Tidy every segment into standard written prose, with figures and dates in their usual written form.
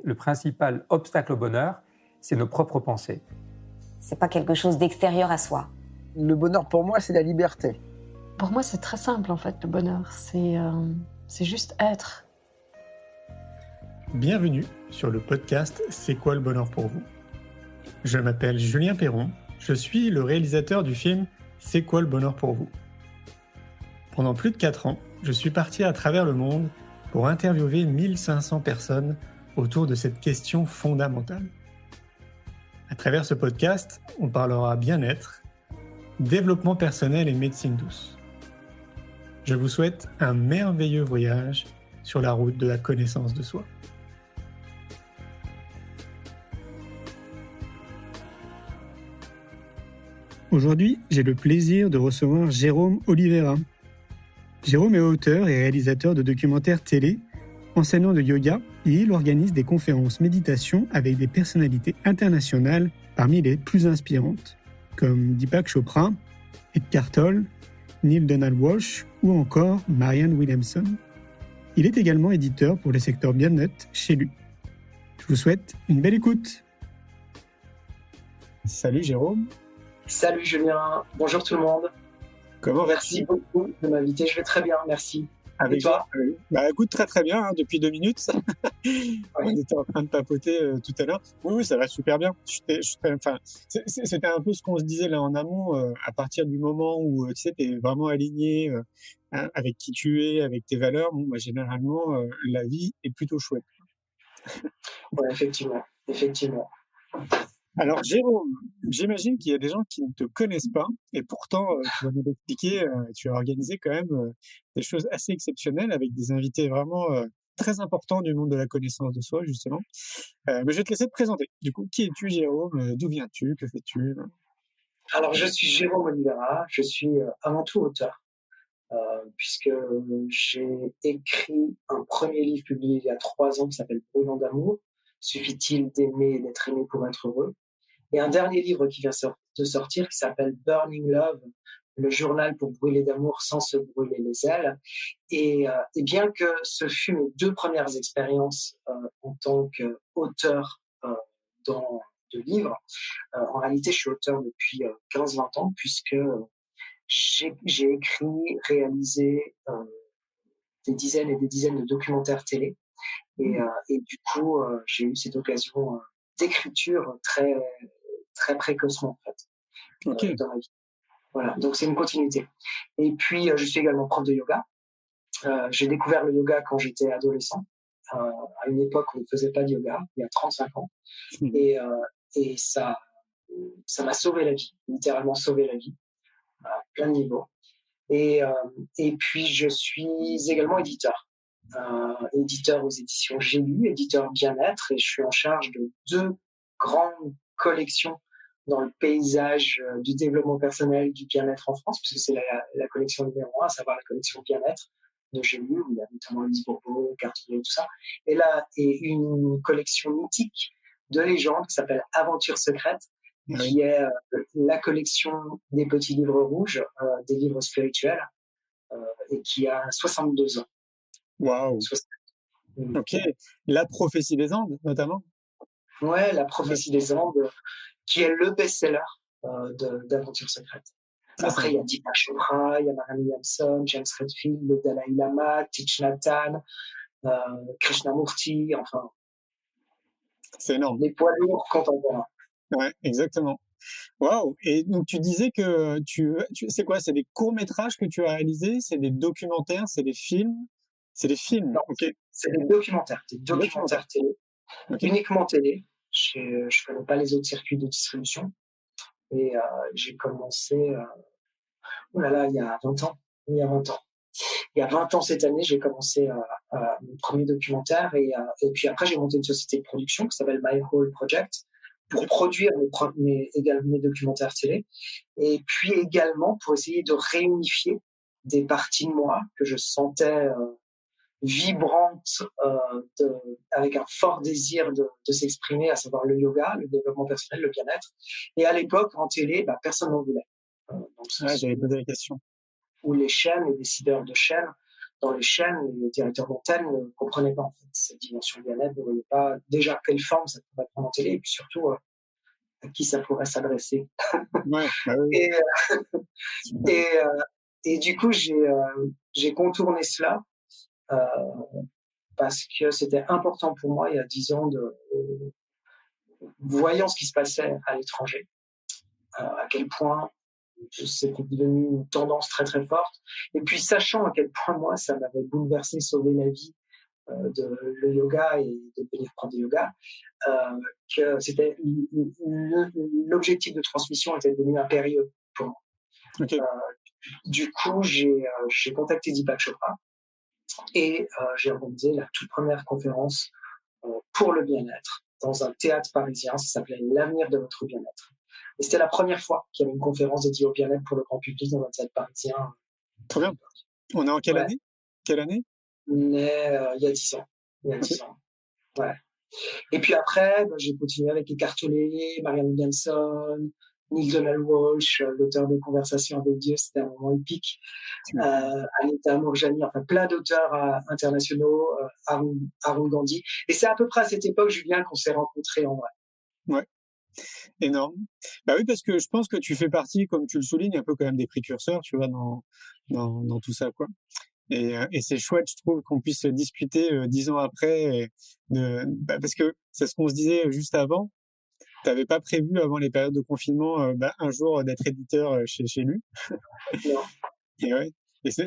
le principal obstacle au bonheur, c'est nos propres pensées. C'est pas quelque chose d'extérieur à soi. Le bonheur pour moi, c'est la liberté. Pour moi, c'est très simple en fait, le bonheur. C'est juste être. Bienvenue sur le podcast C'est quoi le bonheur pour vous ? Je m'appelle Julien Perron, je suis le réalisateur du film C'est quoi le bonheur pour vous ? Pendant plus de 4 ans, je suis parti à travers le monde pour interviewer 1500 personnes autour de cette question fondamentale. À travers ce podcast, on parlera bien-être, développement personnel et médecine douce. Je vous souhaite un merveilleux voyage sur la route de la connaissance de soi. Aujourd'hui, j'ai le plaisir de recevoir Jérôme Oliveira. Jérôme est auteur et réalisateur de documentaires télé. Enseignant de yoga, il organise des conférences méditation avec des personnalités internationales parmi les plus inspirantes, comme Deepak Chopra, Eckhart Tolle, Neil Donald Walsh ou encore Marianne Williamson. Il est également éditeur pour le secteur bien-être chez lui. Je vous souhaite une belle écoute. Salut Jérôme. Salut Julien, bonjour tout le monde. Comment Merci beaucoup de m'inviter, je vais très bien, merci. Avec Et toi ? Écoute, très bien, hein, depuis 2 minutes. On était en train de papoter tout à l'heure. Oui, ça va super bien. C'était un peu ce qu'on se disait là en amont, à partir du moment où tu sais, t'es vraiment aligné avec qui tu es, avec tes valeurs. Bon, généralement, la vie est plutôt chouette. Oui, effectivement. Alors Jérôme, j'imagine qu'il y a des gens qui ne te connaissent pas et pourtant, tu vas nous l'expliquer, tu as organisé quand même des choses assez exceptionnelles avec des invités vraiment très importants du monde de la connaissance de soi justement. Mais je vais te laisser te présenter. Du coup, qui es-tu Jérôme ? D'où viens-tu ? Que fais-tu ? Alors je suis Jérôme Oliveira, je suis avant tout auteur, puisque j'ai écrit un premier livre publié il y a 3 ans qui s'appelle Brûlant d'amour. Suffit-il d'aimer et d'être aimé pour être heureux ? Et un dernier livre qui vient de sortir qui s'appelle Burning Love, le journal pour brûler d'amour sans se brûler les ailes. Et bien que ce fût mes 2 premières expériences en tant qu'auteur de livres, en réalité je suis auteur depuis 15-20 ans puisque j'ai écrit, réalisé des dizaines et des dizaines de documentaires télé. Et du coup, j'ai eu cette occasion d'écriture très, très précocement, en fait, dans ma vie. Voilà, donc c'est une continuité. Et puis, je suis également prof de yoga. J'ai découvert le yoga quand j'étais adolescent, à une époque où on ne faisait pas de yoga, il y a 35 ans. Et ça m'a sauvé la vie, littéralement sauvé la vie, à plein de niveaux. Et puis, je suis également éditeur. Éditeur aux éditions J'ai lu, éditeur bien-être, et je suis en charge de 2 grandes collections dans le paysage du développement personnel, du bien-être en France, puisque c'est la collection numéro 1, à savoir la collection bien-être de J'ai lu, où il y a notamment Lise Bourbeau, Cartier et tout ça. Et là, est une collection mythique de légendes qui s'appelle Aventure secrète, qui est la collection des petits livres rouges, des livres spirituels, et qui a 62 ans. Waouh. Ok. La prophétie des Andes, notamment. Ouais, la prophétie des Andes, qui est le best-seller d'Aventure secrète. Après, il y a Deepak Chopra, il y a Marianne Williamson, James Redfield, le Dalai Lama, Thich Nhat Hanh, Krishnamurti, enfin. C'est énorme. Les poids lourds contemporains. Ouais, exactement. Waouh. Et donc tu disais que c'est quoi ? C'est des courts-métrages que tu as réalisés ? C'est des documentaires ? C'est des films ? C'est des films. Non, ok. C'est des documentaires télé, uniquement télé. Je ne connais pas les autres circuits de distribution. Et j'ai commencé, il y a 20 ans. Il y a 20 ans cette année, j'ai commencé mon premier documentaire. Et puis après, j'ai monté une société de production qui s'appelle My Whole Project pour produire mes documentaires télé. Et puis également pour essayer de réunifier des parties de moi que je sentais vibrante, avec un fort désir de s'exprimer, à savoir le yoga, le développement personnel, le bien-être. Et à l'époque, en télé, personne n'en voulait. J'avais posé la question. Où les chaînes, les décideurs de chaînes, dans les chaînes, les directeurs d'antenne ne comprenaient pas en fait cette dimension bien-être, ne voyaient pas déjà quelle forme ça pourrait prendre en télé, et puis surtout à qui ça pourrait s'adresser. Ouais, bah oui. Et, et, et du coup, j'ai contourné cela parce que c'était important pour moi il y a 10 ans voyant ce qui se passait à l'étranger, à quel point c'était devenu une tendance très très forte, et puis sachant à quel point moi ça m'avait bouleversé, sauvé la vie le yoga et de devenir prof de yoga, que c'était l'objectif de transmission était devenu impérieux pour moi. Okay. Du coup, j'ai contacté Deepak Chopra et j'ai organisé la toute première conférence pour le bien-être dans un théâtre parisien. Ça s'appelait L'avenir de votre bien-être. Et c'était la première fois qu'il y avait une conférence dédiée au bien-être pour le grand public dans un théâtre parisien. Très bien. On est en quelle année? Quelle année? On est il y a 10 ans. Il y a 10 ans. Ouais. Et puis après, j'ai continué avec Eckhart Tolle, Marianne Williamson, Neil Donald Walsh, l'auteur de Conversations avec Dieu, c'était un moment épique. Anita Moorjani, enfin plein d'auteurs internationaux, Arun Gandhi. Et c'est à peu près à cette époque, Julien, qu'on s'est rencontrés en vrai. Ouais, énorme. Bah oui, parce que je pense que tu fais partie, comme tu le soulignes, un peu quand même des précurseurs, tu vois, dans tout ça, quoi. Et c'est chouette, je trouve, qu'on puisse discuter 10 ans après, parce que c'est ce qu'on se disait juste avant. T'avais pas prévu avant les périodes de confinement, un jour d'être éditeur chez lui. Non. Et ouais. Et c'est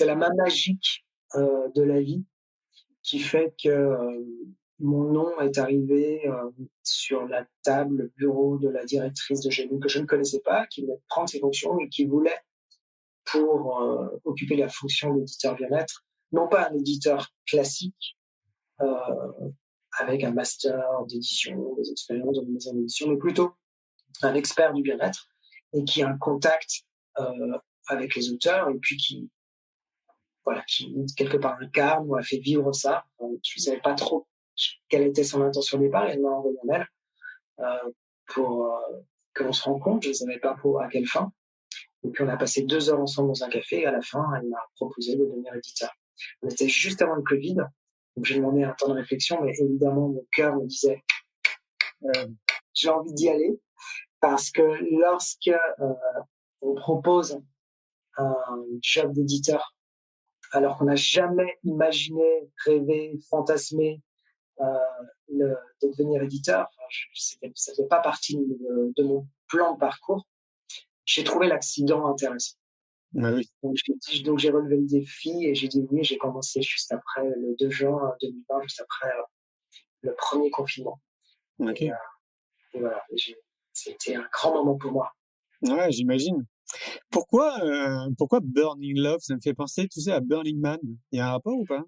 la main magique de la vie qui fait que mon nom est arrivé sur la table, le bureau de la directrice de Génie que je ne connaissais pas, qui voulait prendre ses fonctions et qui voulait pour occuper la fonction d'éditeur bien-être, non pas un éditeur classique avec un master d'édition, des expériences dans une maison d'édition, mais plutôt un expert du bien-être et qui a un contact avec les auteurs et puis qui quelque part incarne ou a fait vivre ça. Je ne savais pas trop quelle était son intention au départ, et elle m'a envoyé un mail pour que l'on se rencontre. Je ne savais pas à quelle fin. Et puis on a passé 2 heures ensemble dans un café, et à la fin, elle m'a proposé de devenir éditeur. On était juste avant le Covid, donc j'ai demandé un temps de réflexion, mais évidemment mon cœur me disait j'ai envie d'y aller, parce que lorsque on propose un job d'éditeur, alors qu'on n'a jamais imaginé, rêvé, fantasmé de devenir éditeur, ça ne faisait pas partie de mon plan de parcours, j'ai trouvé l'accident intéressant. Ah oui. Donc j'ai relevé le défi et j'ai dit oui, j'ai commencé juste après le 2 juin 2020, juste après le premier confinement. Okay. Et voilà, c'était un grand moment pour moi. Ouais, j'imagine. Pourquoi Burning Love? Ça me fait penser, tu sais, à Burning Man. Il y a un rapport ou pas?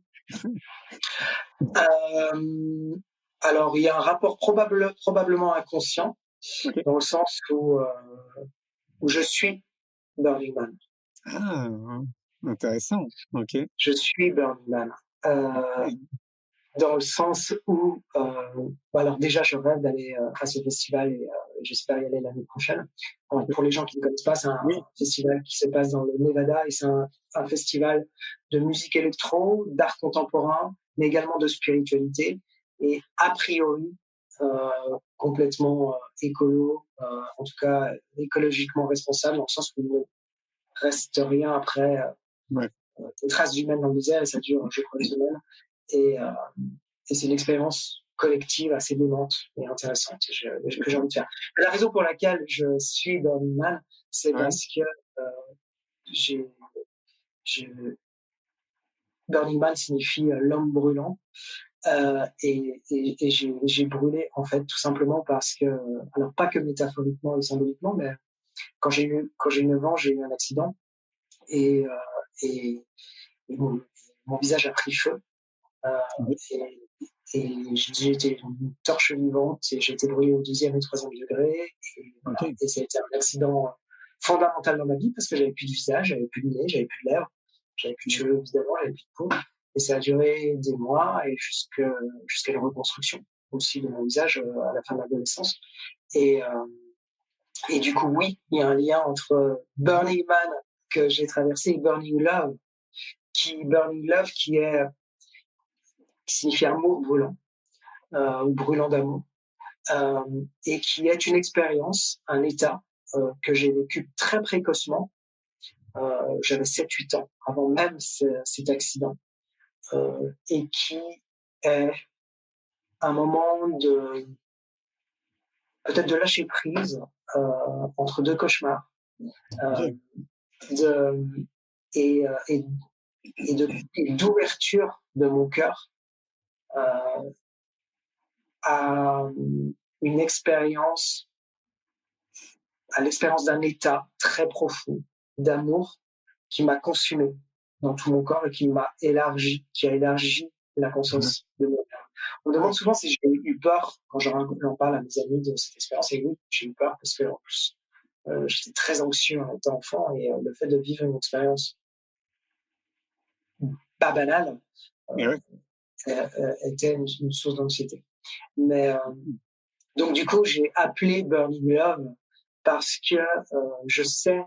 Alors, il y a un rapport probablement inconscient, okay, dans le sens où je suis Burning Man. Ah, intéressant. Ok. Je suis Burning Man. Dans le sens où, alors déjà, je rêve d'aller à ce festival et j'espère y aller l'année prochaine. Alors, pour les gens qui ne connaissent pas, c'est un festival qui se passe dans le Nevada et c'est un festival de musique électro, d'art contemporain, mais également de spiritualité et a priori complètement écolo, en tout cas écologiquement responsable, dans le sens où il ne reste rien après des traces humaines dans le désert, et ça dure, je crois, 1 semaine. Et c'est une expérience collective assez démente et intéressante que j'ai envie de faire. La raison pour laquelle je suis Burning Man, c'est parce que Burning Man signifie l'homme brûlant, et j'ai brûlé en fait tout simplement parce que, alors pas que métaphoriquement et symboliquement, mais quand j'ai eu 9 ans, j'ai eu un accident et mon visage a pris feu. Et j'ai été une torche vivante et j'ai été brûlé au 2e et 3e degré. Et ça a été un accident fondamental dans ma vie parce que j'avais plus de visage, j'avais plus de nez, j'avais plus de lèvres, j'avais plus de cheveux évidemment, j'avais plus de peau. Et ça a duré des mois et jusqu'à la reconstruction aussi de mon visage à la fin de l'adolescence. Et du coup, oui, il y a un lien entre Burning Man que j'ai traversé et Burning Love Burning Love, qui signifie amour brûlant, ou brûlant d'amour, et qui est une expérience, un état que j'ai vécu très précocement. J'avais 7-8 ans, avant même cet accident, et qui est un moment peut-être de lâcher prise entre deux cauchemars, et d'ouverture de mon cœur à une expérience, à l'expérience d'un état très profond d'amour qui m'a consumé dans tout mon corps et qui a élargi la conscience de mon cœur. On me demande souvent si j'ai eu peur quand j'en parle à mes amis de cette expérience, et oui, j'ai eu peur parce que en plus j'étais très anxieux en étant enfant, et le fait de vivre une expérience pas banale était une source d'anxiété. Mais donc du coup, j'ai appelé Burning Love parce que je sais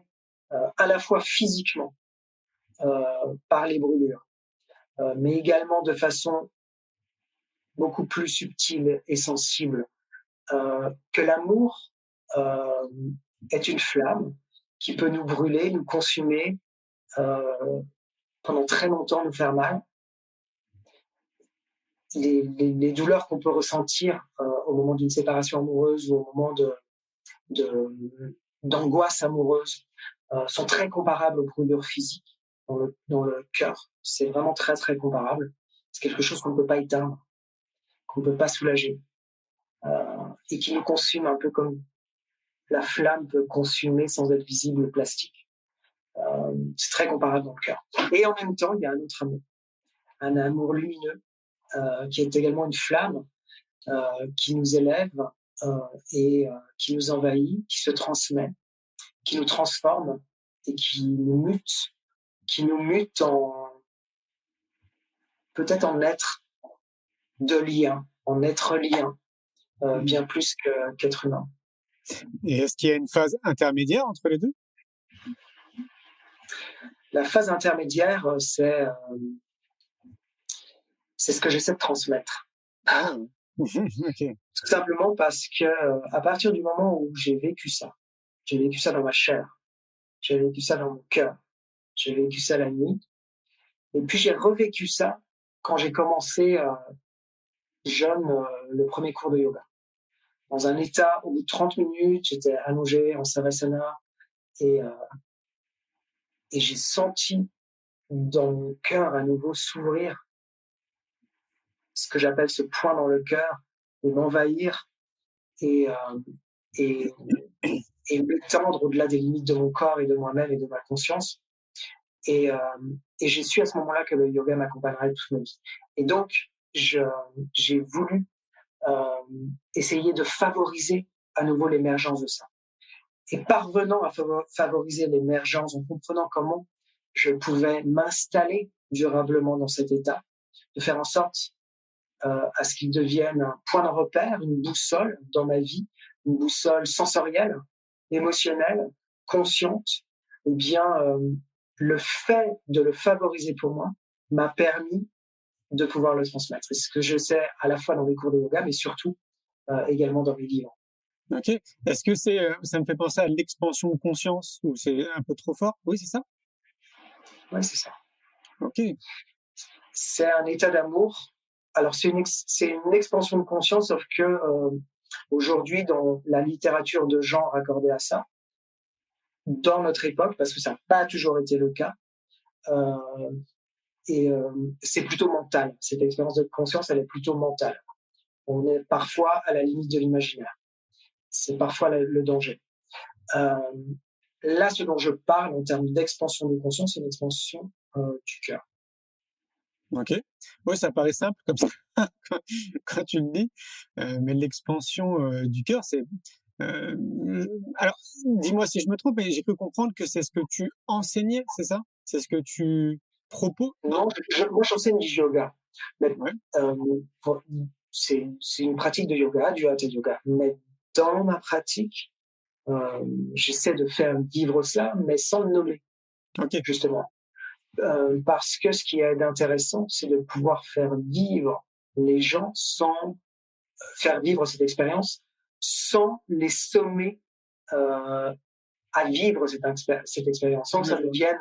à la fois physiquement par les brûlures, mais également de façon beaucoup plus subtile et sensible, que l'amour est une flamme qui peut nous brûler, nous consumer, pendant très longtemps nous faire mal. Les douleurs qu'on peut ressentir au moment d'une séparation amoureuse ou au moment d'angoisse amoureuse sont très comparables aux brûlures physiques dans le cœur. C'est vraiment très très comparable. C'est quelque chose qu'on ne peut pas éteindre, qu'on ne peut pas soulager, et qui nous consume un peu comme la flamme peut consumer sans être visible le plastique. C'est très comparable dans le cœur. Et en même temps, il y a un autre amour, un amour lumineux, qui est également une flamme qui nous élève et qui nous envahit, qui se transmet, qui nous transforme et qui nous mute peut-être en être de lien, en être lien, bien plus qu'être humain. Et est-ce qu'il y a une phase intermédiaire entre les deux? La phase intermédiaire, c'est ce que j'essaie de transmettre. Okay. Tout simplement parce que à partir du moment où j'ai vécu ça dans ma chair, j'ai vécu ça dans mon cœur, j'ai vécu ça la nuit, et puis j'ai revécu ça quand j'ai commencé jeune le premier cours de yoga. Dans un état, au bout de 30 minutes, j'étais allongé en savasana, et j'ai senti dans mon cœur à nouveau s'ouvrir, ce que j'appelle ce point dans le cœur, et m'envahir et m'étendre au-delà des limites de mon corps et de moi-même et de ma conscience. Et j'ai su à ce moment-là que le yoga m'accompagnerait toute ma vie. Et donc, j'ai voulu essayer de favoriser à nouveau l'émergence de ça. Et parvenant à favoriser l'émergence, en comprenant comment je pouvais m'installer durablement dans cet état, de faire en sorte à ce qu'il devienne un point de repère, une boussole dans ma vie, une boussole sensorielle, émotionnelle, consciente, eh bien, le fait de le favoriser pour moi m'a permis de pouvoir le transmettre. C'est ce que je sais à la fois dans mes cours de yoga, mais surtout également dans mes livres. Ok. Est-ce que ça me fait penser à l'expansion de conscience, ou c'est un peu trop fort? Oui, c'est ça? Oui, c'est ça. Ok. C'est un état d'amour. Alors, c'est une expansion de conscience, sauf que aujourd'hui, dans la littérature de genre accordée à ça, dans notre époque, parce que ça n'a pas toujours été le cas, c'est plutôt mental. Cette expérience de conscience, elle est plutôt mentale. On est parfois à la limite de l'imaginaire. C'est parfois le danger. Là, ce dont je parle en termes d'expansion de conscience, c'est une expansion du cœur. Ok. Oui, ça paraît simple comme ça quand tu le dis, mais l'expansion du cœur, c'est. Alors, dis-moi si je me trompe, mais j'ai cru comprendre que c'est ce que tu enseignais, c'est ça? C'est ce que tu proposes? Non, moi j'enseigne du yoga. Mais, ouais. C'est une pratique de yoga, du hatha yoga. Mais dans ma pratique, j'essaie de faire vivre ça, mais sans le nommer, okay. Justement. parce que ce qui est intéressant, c'est de pouvoir faire vivre les gens sans faire vivre cette expérience, sans les sommer à vivre cette expérience, sans que ça devienne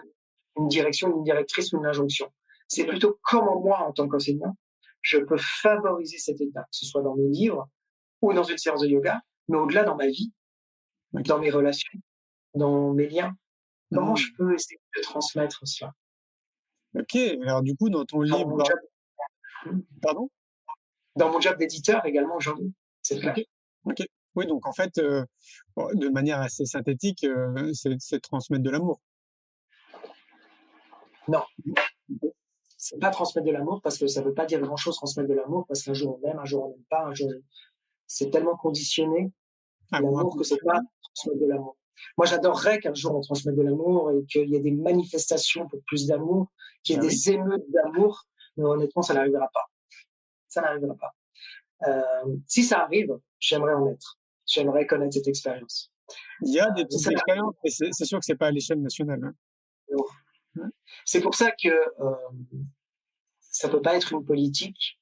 une direction, une directrice ou une injonction. C'est plutôt comment moi, en tant qu'enseignant, je peux favoriser cet état, que ce soit dans mes livres ou dans une séance de yoga, mais au-delà dans ma vie, dans mes relations, dans mes liens. Comment je peux essayer de transmettre cela? Ok, alors du coup, dans ton livre... Pardon? Dans mon job d'éditeur également aujourd'hui, c'est clair. Ok. Oui, donc en fait, de manière assez synthétique, c'est transmettre de l'amour. Non, c'est pas transmettre de l'amour parce que ça veut pas dire grand-chose transmettre de l'amour parce qu'un jour on aime, un jour on n'aime pas, un jour c'est tellement conditionné l'amour que c'est pas transmettre de l'amour. Moi, j'adorerais qu'un jour on transmette de l'amour et qu'il y ait des manifestations pour plus d'amour, qu'il y ait des émeutes d'amour, mais honnêtement, ça n'arrivera pas. Ça n'arrivera pas. Si ça arrive, j'aimerais en être. J'aimerais connaître cette expérience. Il y a des petites expériences, mais c'est sûr que c'est pas à l'échelle nationale. Hein. C'est pour ça que ça peut pas être une politique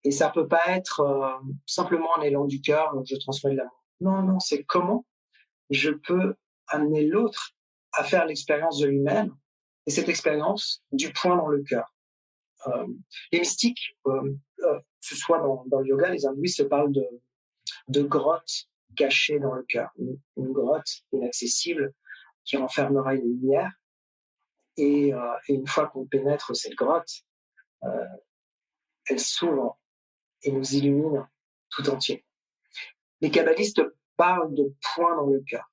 et ça peut pas être simplement un élan du cœur, je transmets de l'amour. Non, c'est comment je peux amener l'autre à faire l'expérience de lui-même et cette expérience du point dans le cœur. Les mystiques, que ce soit dans le yoga, les hindouistes se parlent de grottes cachées dans le cœur, une grotte inaccessible qui renfermera une lumière et une fois qu'on pénètre cette grotte, elle s'ouvre et nous illumine tout entier. Les kabbalistes parlent de point dans le cœur,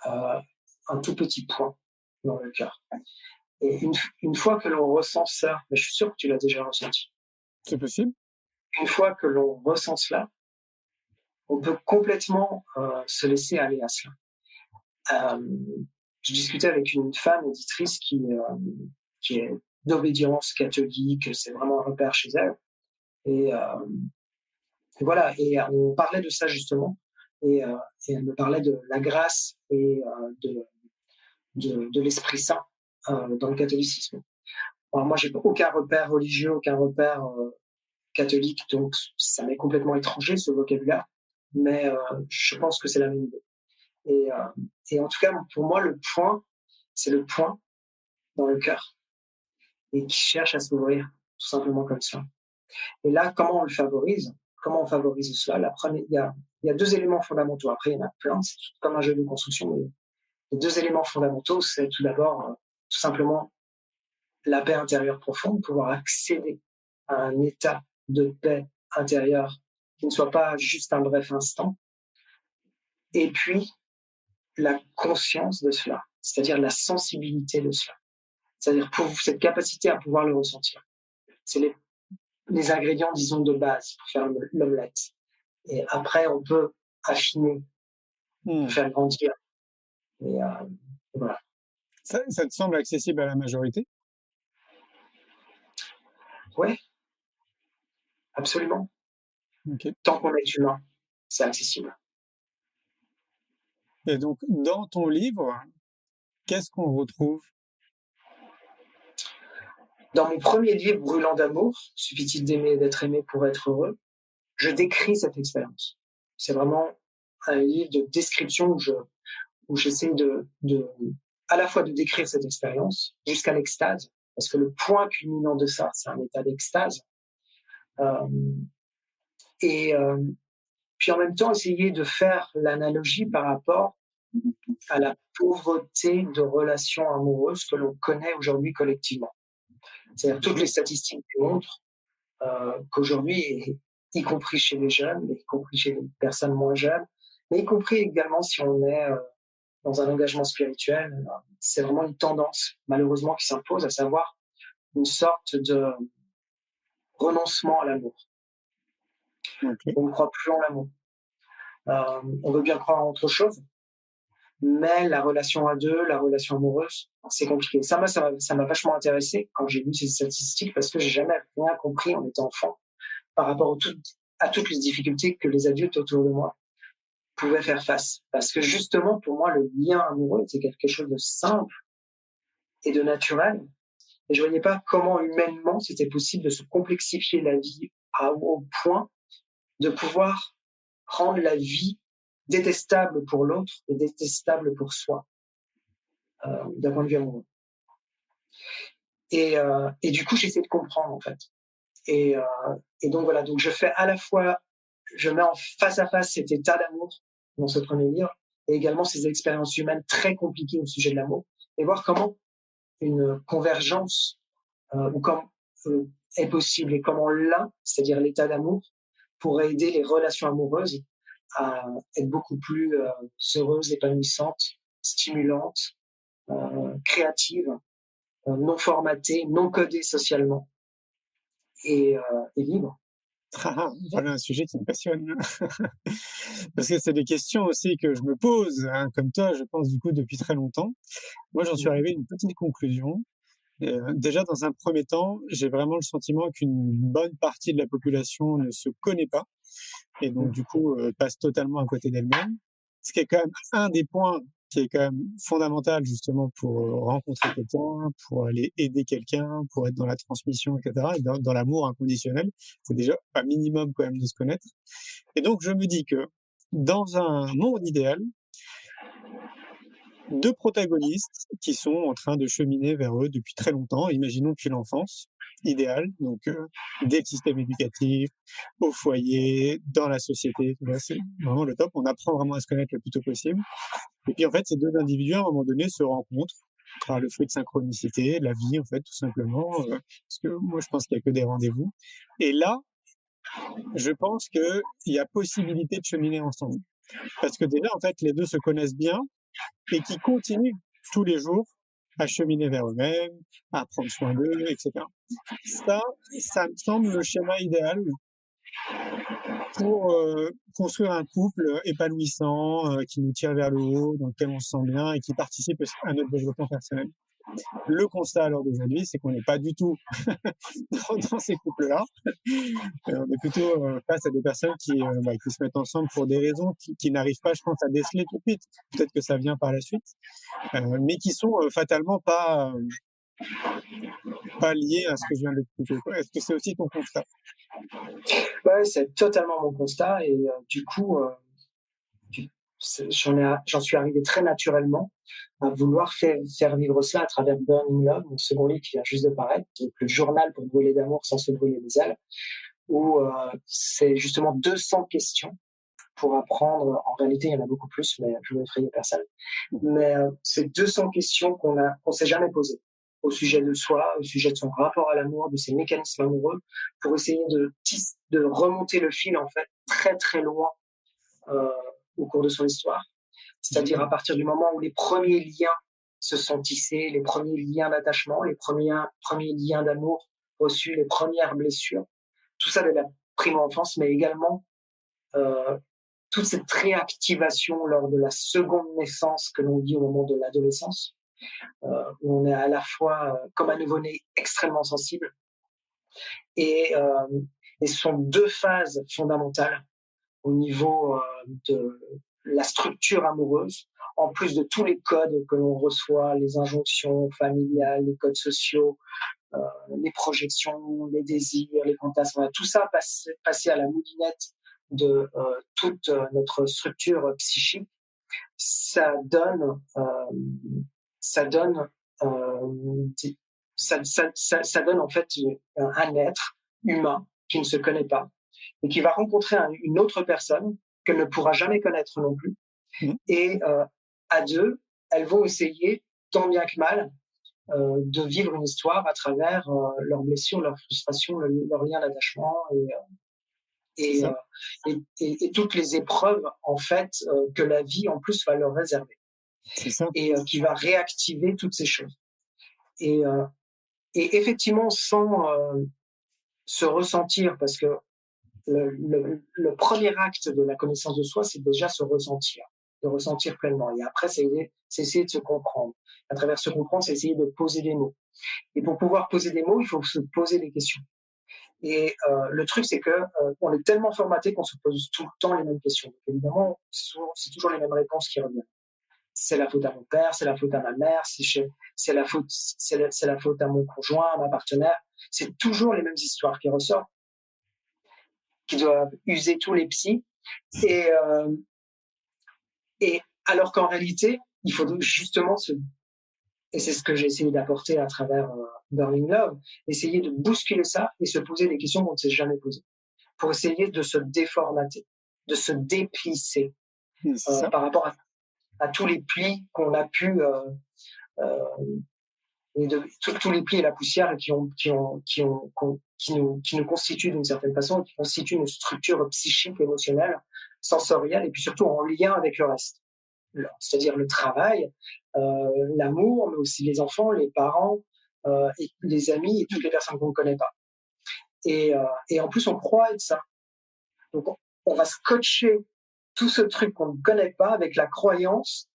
un tout petit point dans le cœur. Et une fois que l'on ressent ça, mais je suis sûr que tu l'as déjà ressenti. C'est possible. Une fois que l'on ressent cela, on peut complètement se laisser aller à cela. Je discutais avec une femme éditrice qui est d'obédience catholique, c'est vraiment un repère chez elle. Et voilà, et on parlait de ça justement, et elle me parlait de la grâce et de l'Esprit Saint dans le catholicisme. Alors moi, j'ai aucun repère religieux, aucun repère catholique, donc ça m'est complètement étranger ce vocabulaire, mais je pense que c'est la même idée. Et en tout cas, pour moi, le point, c'est le point dans le cœur et qui cherche à s'ouvrir tout simplement comme ça. Et là, comment on le favorise? Comment on favorise cela? Il y a deux éléments fondamentaux. Après, il y en a plein, c'est comme un jeu de construction. Mais les deux éléments fondamentaux, c'est tout d'abord, tout simplement, la paix intérieure profonde, pouvoir accéder à un état de paix intérieure qui ne soit pas juste un bref instant. Et puis, la conscience de cela, c'est-à-dire la sensibilité de cela. C'est-à-dire cette capacité à pouvoir le ressentir. C'est les ingrédients, disons, de base pour faire l'omelette. Et après, on peut affiner, faire grandir. Et voilà. Ça te semble accessible à la majorité? Oui, absolument. Okay. Tant qu'on est humain, c'est accessible. Et donc, dans ton livre, qu'est-ce qu'on retrouve? Dans mon premier livre, Brûlant d'amour, suffit-il d'aimer et d'être aimé pour être heureux, je décris cette expérience. C'est vraiment un livre de description où j'essaie à la fois de décrire cette expérience jusqu'à l'extase, parce que le point culminant de ça, c'est un état d'extase. Puis en même temps, essayer de faire l'analogie par rapport à la pauvreté de relations amoureuses que l'on connaît aujourd'hui collectivement. C'est-à-dire toutes les statistiques montrent qu'aujourd'hui, y compris chez les jeunes, y compris chez les personnes moins jeunes, mais y compris également si on est dans un engagement spirituel, c'est vraiment une tendance malheureusement qui s'impose, à savoir une sorte de renoncement à l'amour. Okay. On ne croit plus en l'amour. On veut bien croire en autre chose, mais la relation à deux, la relation amoureuse, c'est compliqué. Ça m'a vachement intéressé quand j'ai lu ces statistiques parce que j'ai jamais rien compris en étant enfant par rapport à toutes les difficultés que les adultes autour de moi pouvaient faire face. Parce que justement, pour moi, le lien amoureux, c'est quelque chose de simple et de naturel Et je voyais pas comment humainement c'était possible de se complexifier la vie au point de pouvoir rendre la vie détestable pour l'autre et détestable pour soi, d'un point de vue amoureux. Et du coup, j'essaie de comprendre, en fait. Et donc voilà, donc je mets en face à face cet état d'amour dans ce premier livre, et également ces expériences humaines très compliquées au sujet de l'amour, et voir comment une convergence est possible, et comment l'un, c'est-à-dire l'état d'amour, pourrait aider les relations amoureuses à être beaucoup plus heureuses, épanouissantes, stimulantes, créatives, non formatées, non codées socialement et libres. Voilà un sujet qui me passionne. Parce que c'est des questions aussi que je me pose, hein, comme toi, je pense du coup depuis très longtemps. Moi, j'en suis arrivé à une petite conclusion. Déjà, dans un premier temps, j'ai vraiment le sentiment qu'une bonne partie de la population ne se connaît pas et donc du coup passe totalement à côté d'elle-même. Ce qui est quand même un des points qui est quand même fondamental justement pour rencontrer quelqu'un, pour aller aider quelqu'un, pour être dans la transmission, etc. Et dans l'amour inconditionnel, c'est déjà un minimum quand même de se connaître. Et donc je me dis que dans un monde idéal, deux protagonistes qui sont en train de cheminer vers eux depuis très longtemps, imaginons depuis l'enfance, idéal, donc dès le système éducatif, au foyer, dans la société, tu vois, c'est vraiment le top, on apprend vraiment à se connaître le plus tôt possible. Et puis en fait, ces deux individus, à un moment donné, se rencontrent par le fruit de synchronicité, la vie en fait, tout simplement, parce que moi je pense qu'il n'y a que des rendez-vous. Et là, je pense qu'il y a possibilité de cheminer ensemble. Parce que déjà, en fait, les deux se connaissent bien, et qui continuent tous les jours à cheminer vers eux-mêmes, à prendre soin d'eux, etc. Ça me semble le schéma idéal pour construire un couple épanouissant, qui nous tire vers le haut, dans lequel on se sent bien et qui participe à notre développement personnel. Le constat alors d'aujourd'hui, c'est qu'on n'est pas du tout dans ces couples-là. On est plutôt face à des personnes qui se mettent ensemble pour des raisons qui n'arrivent pas, je pense, à déceler tout de suite. Peut-être que ça vient par la suite, mais qui sont fatalement pas liés à ce que je viens d'expliquer. Est-ce que c'est aussi ton constat? Ouais, c'est totalement mon constat, et du coup, j'en suis arrivé très naturellement à vouloir faire vivre cela à travers Burning Love, mon second livre qui vient juste de paraître, donc le journal pour brûler d'amour sans se brûler les ailes, où c'est justement 200 questions pour apprendre. En réalité, il y en a beaucoup plus, mais je ne veux effrayer personne. Mais c'est 200 questions qu'on s'est jamais posées au sujet de soi, au sujet de son rapport à l'amour, de ses mécanismes amoureux, pour essayer de remonter le fil en fait très très loin au cours de son histoire. C'est-à-dire à partir du moment où les premiers liens se sont tissés, les premiers liens d'attachement, les premiers liens d'amour reçus, les premières blessures, tout ça de la primo-enfance, mais également toute cette réactivation lors de la seconde naissance que l'on vit au moment de l'adolescence, où on est à la fois comme un nouveau-né extrêmement sensible, et ce sont deux phases fondamentales au niveau de la structure amoureuse, en plus de tous les codes que l'on reçoit, les injonctions familiales, les codes sociaux, les projections, les désirs, les fantasmes, tout ça passé à la moulinette de toute notre structure psychique, ça donne en fait un être humain qui ne se connaît pas et qui va rencontrer une autre personne qu'elle ne pourra jamais connaître non plus. Et à deux, elles vont essayer, tant bien que mal, de vivre une histoire à travers leurs blessures, leurs frustrations, leur lien d'attachement et toutes les épreuves en fait que la vie en plus va leur réserver. C'est ça. Et qui va réactiver toutes ces choses. Et effectivement, sans se ressentir, parce que le premier acte de la connaissance de soi, c'est déjà se ressentir, de ressentir pleinement. Et après, c'est essayer de se comprendre. À travers se comprendre, c'est essayer de poser des mots. Et pour pouvoir poser des mots, il faut se poser des questions. Et le truc, c'est que on est tellement formaté qu'on se pose tout le temps les mêmes questions. Donc, évidemment, c'est toujours les mêmes réponses qui reviennent. c'est la faute à mon père, c'est la faute à ma mère, c'est la faute à mon conjoint, à ma partenaire. C'est toujours les mêmes histoires qui ressortent, qui doivent user tous les psys. Et alors qu'en réalité, il faut justement et c'est ce que j'ai essayé d'apporter à travers Burning Love, essayer de bousculer ça et se poser des questions qu'on ne s'est jamais posées, pour essayer de se déformater, de se déplisser par rapport à tous les plis qu'on a pu et tous les plis et la poussière qui nous constituent d'une certaine façon, qui constituent une structure psychique, émotionnelle, sensorielle, et puis surtout en lien avec le reste. C'est-à-dire le travail, l'amour, mais aussi les enfants, les parents, et les amis et toutes les personnes qu'on ne connaît pas. Et en plus, on croit être ça. Donc, on va scotcher tout ce truc qu'on ne connaît pas avec la croyance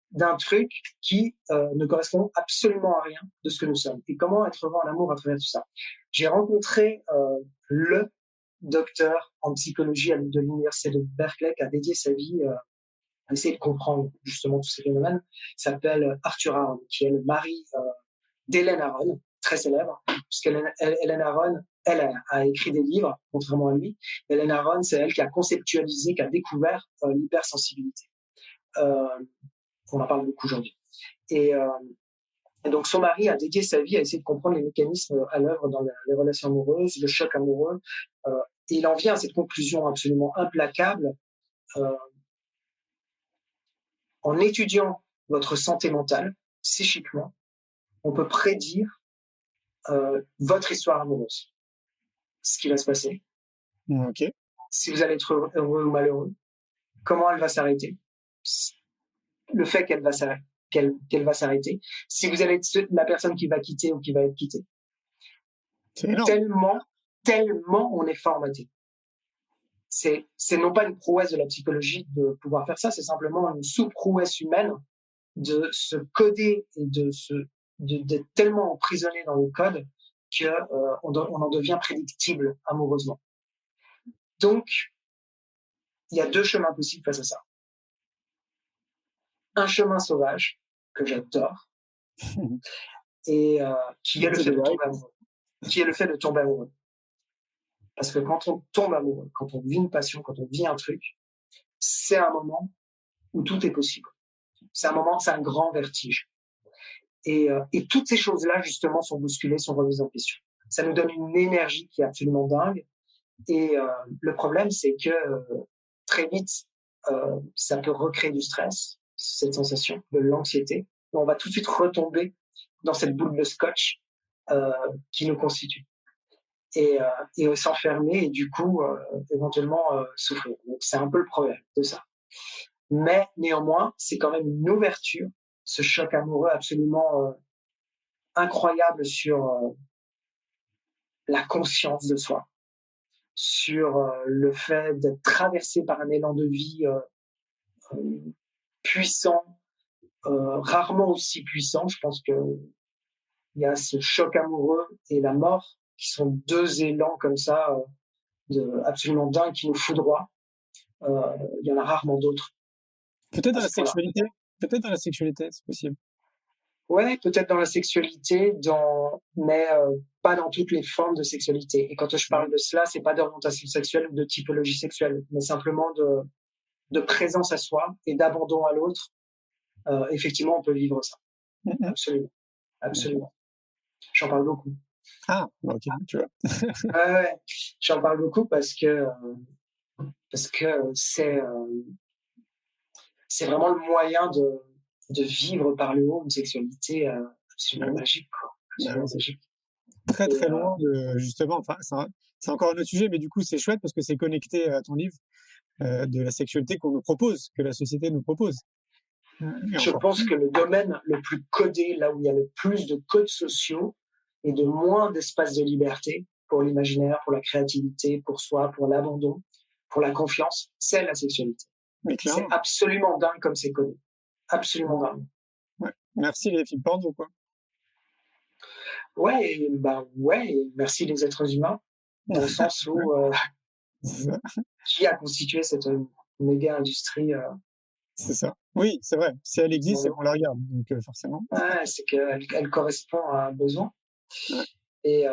d'un truc qui ne correspond absolument à rien de ce que nous sommes. Et comment être heureux en amour à travers tout ça? J'ai rencontré le docteur en psychologie de l'université de Berkeley qui a dédié sa vie à essayer de comprendre justement tous ces phénomènes. Il s'appelle Arthur Aron, qui est le mari d'Hélène Aron, très célèbre, puisqu'Hélène Aron, elle a écrit des livres, contrairement à lui. Hélène Aron, c'est elle qui a conceptualisé, qui a découvert l'hypersensibilité. On en parle beaucoup aujourd'hui. Et donc, son mari a dédié sa vie à essayer de comprendre les mécanismes à l'œuvre dans les relations amoureuses, le choc amoureux. Et il en vient à cette conclusion absolument implacable. En étudiant votre santé mentale, psychiquement, on peut prédire votre histoire amoureuse. Ce qui va se passer. Okay. Si vous allez être heureux ou malheureux. Comment elle va s'arrêter. Le fait qu'elle va s'arrêter. Si vous allez être la personne qui va quitter ou qui va être quittée. Tellement on est formaté. C'est non pas une prouesse de la psychologie de pouvoir faire ça, c'est simplement une sous-prouesse humaine de se coder et d'être tellement emprisonné dans le code qu'on en devient prédictible amoureusement. Donc, il y a deux chemins possibles face à ça. Un chemin sauvage, que j'adore, et qui est le fait de tomber amoureux. Qui est le fait de tomber amoureux. Parce que quand on tombe amoureux, quand on vit une passion, quand on vit un truc, c'est un moment où tout est possible. C'est un grand vertige. Et toutes ces choses-là, justement, sont bousculées, sont remises en question. Ça nous donne une énergie qui est absolument dingue. Et le problème, c'est que très vite, ça peut recréer du stress, cette sensation, de l'anxiété. On va tout de suite retomber dans cette boule de scotch qui nous constitue. Et s'enfermer et du coup, éventuellement, souffrir. Donc, c'est un peu le problème de ça. Mais néanmoins, c'est quand même une ouverture, ce choc amoureux absolument incroyable sur la conscience de soi, sur le fait d'être traversé par un élan de vie puissant, rarement aussi puissant. Je pense que il y a ce choc amoureux et la mort qui sont deux élans comme ça, absolument dingues, qui nous foudroient. Il y en a rarement d'autres. Peut-être dans la sexualité. Peut-être dans la sexualité, c'est possible. Ouais, peut-être dans la sexualité, mais pas dans toutes les formes de sexualité. Et quand je parle de cela, c'est pas d'orientation sexuelle ou de typologie sexuelle, mais simplement de présence à soi et d'abandon à l'autre. Effectivement, on peut vivre ça. Absolument. Absolument. J'en parle beaucoup. Ah, ok, tu vois. Ouais, j'en parle beaucoup parce que c'est vraiment le moyen de vivre par le haut une sexualité absolument magique, quoi. Absolument magique. Très très loin de, justement, enfin, c'est encore un autre sujet, mais du coup c'est chouette parce que c'est connecté à ton livre de la sexualité qu'on nous propose, que la société nous propose. Je pense que le domaine le plus codé, là où il y a le plus de codes sociaux et de moins d'espace de liberté pour l'imaginaire, pour la créativité, pour soi, pour l'abandon, pour la confiance, c'est la sexualité. C'est absolument dingue comme c'est codé. Absolument dingue. Ouais. Merci les films porno, quoi. Ouais, merci les êtres humains, dans le sens où qui a constitué cette méga industrie C'est ça. Oui, c'est vrai. Si elle existe, c'est Donc, qu'on la regarde, donc forcément. ouais, c'est qu'elle correspond à un besoin. Ouais. Et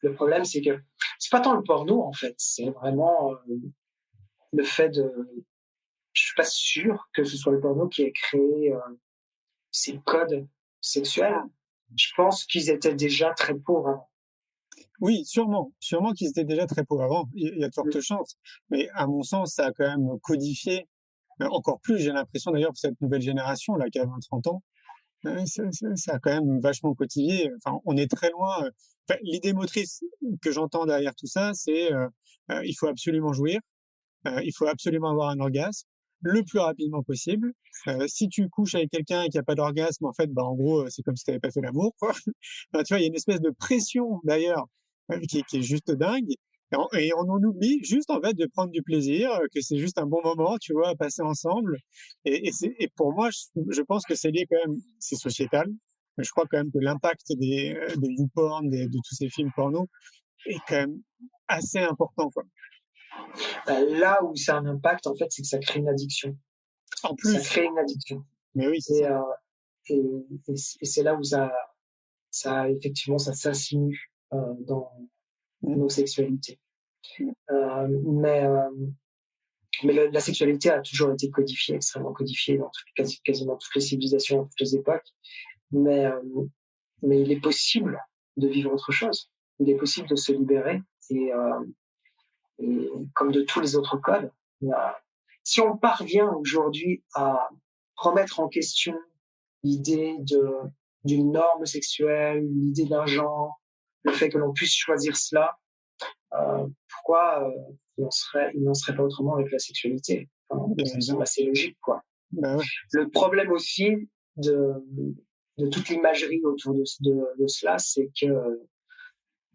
le problème, c'est que c'est pas tant le porno, en fait, c'est vraiment le fait de. Je suis pas sûr que ce soit le porno qui ait créé ces codes sexuels. Je pense qu'ils étaient déjà très pauvres avant. Oui, sûrement. Sûrement qu'ils étaient déjà très pauvres avant. Il y a de fortes chances. Mais à mon sens, ça a quand même codifié, encore plus, j'ai l'impression d'ailleurs, pour cette nouvelle génération, là, qui a 20-30 ans, ça a quand même vachement codifié. Enfin, on est très loin. Enfin, l'idée motrice que j'entends derrière tout ça, c'est il faut absolument jouir, il faut absolument avoir un orgasme le plus rapidement possible. Si tu couches avec quelqu'un et qu'il n'y a pas d'orgasme, en fait, bah, en gros, c'est comme si tu n'avais pas fait l'amour, quoi. Enfin, tu vois, il y a une espèce de pression, d'ailleurs, qui est juste dingue. Et on en oublie juste, en fait, de prendre du plaisir, que c'est juste un bon moment, tu vois, à passer ensemble. Et pour moi, je pense que c'est lié quand même, c'est sociétal. Mais je crois quand même que l'impact de YouPorn, de tous ces films porno, est quand même assez important, quoi. Là où ça a un impact, en fait, c'est que ça crée une addiction. En Ça plus, crée une addiction. mais oui, c'est Et, ça. et, et c'est là où effectivement, ça s'insinue dans nos sexualités. Mais la sexualité a toujours été codifiée, extrêmement codifiée dans quasiment toutes les civilisations, dans toutes les époques. Mais il est possible de vivre autre chose. Il est possible de se libérer. Et comme de tous les autres codes, si on parvient aujourd'hui à remettre en question l'idée d'une norme sexuelle, l'idée d'un genre, le fait que l'on puisse choisir cela, pourquoi il n'en serait pas autrement avec la sexualité? Enfin, ça me semble assez logique, quoi. Bah ouais. Le problème aussi de toute l'imagerie autour de cela, c'est que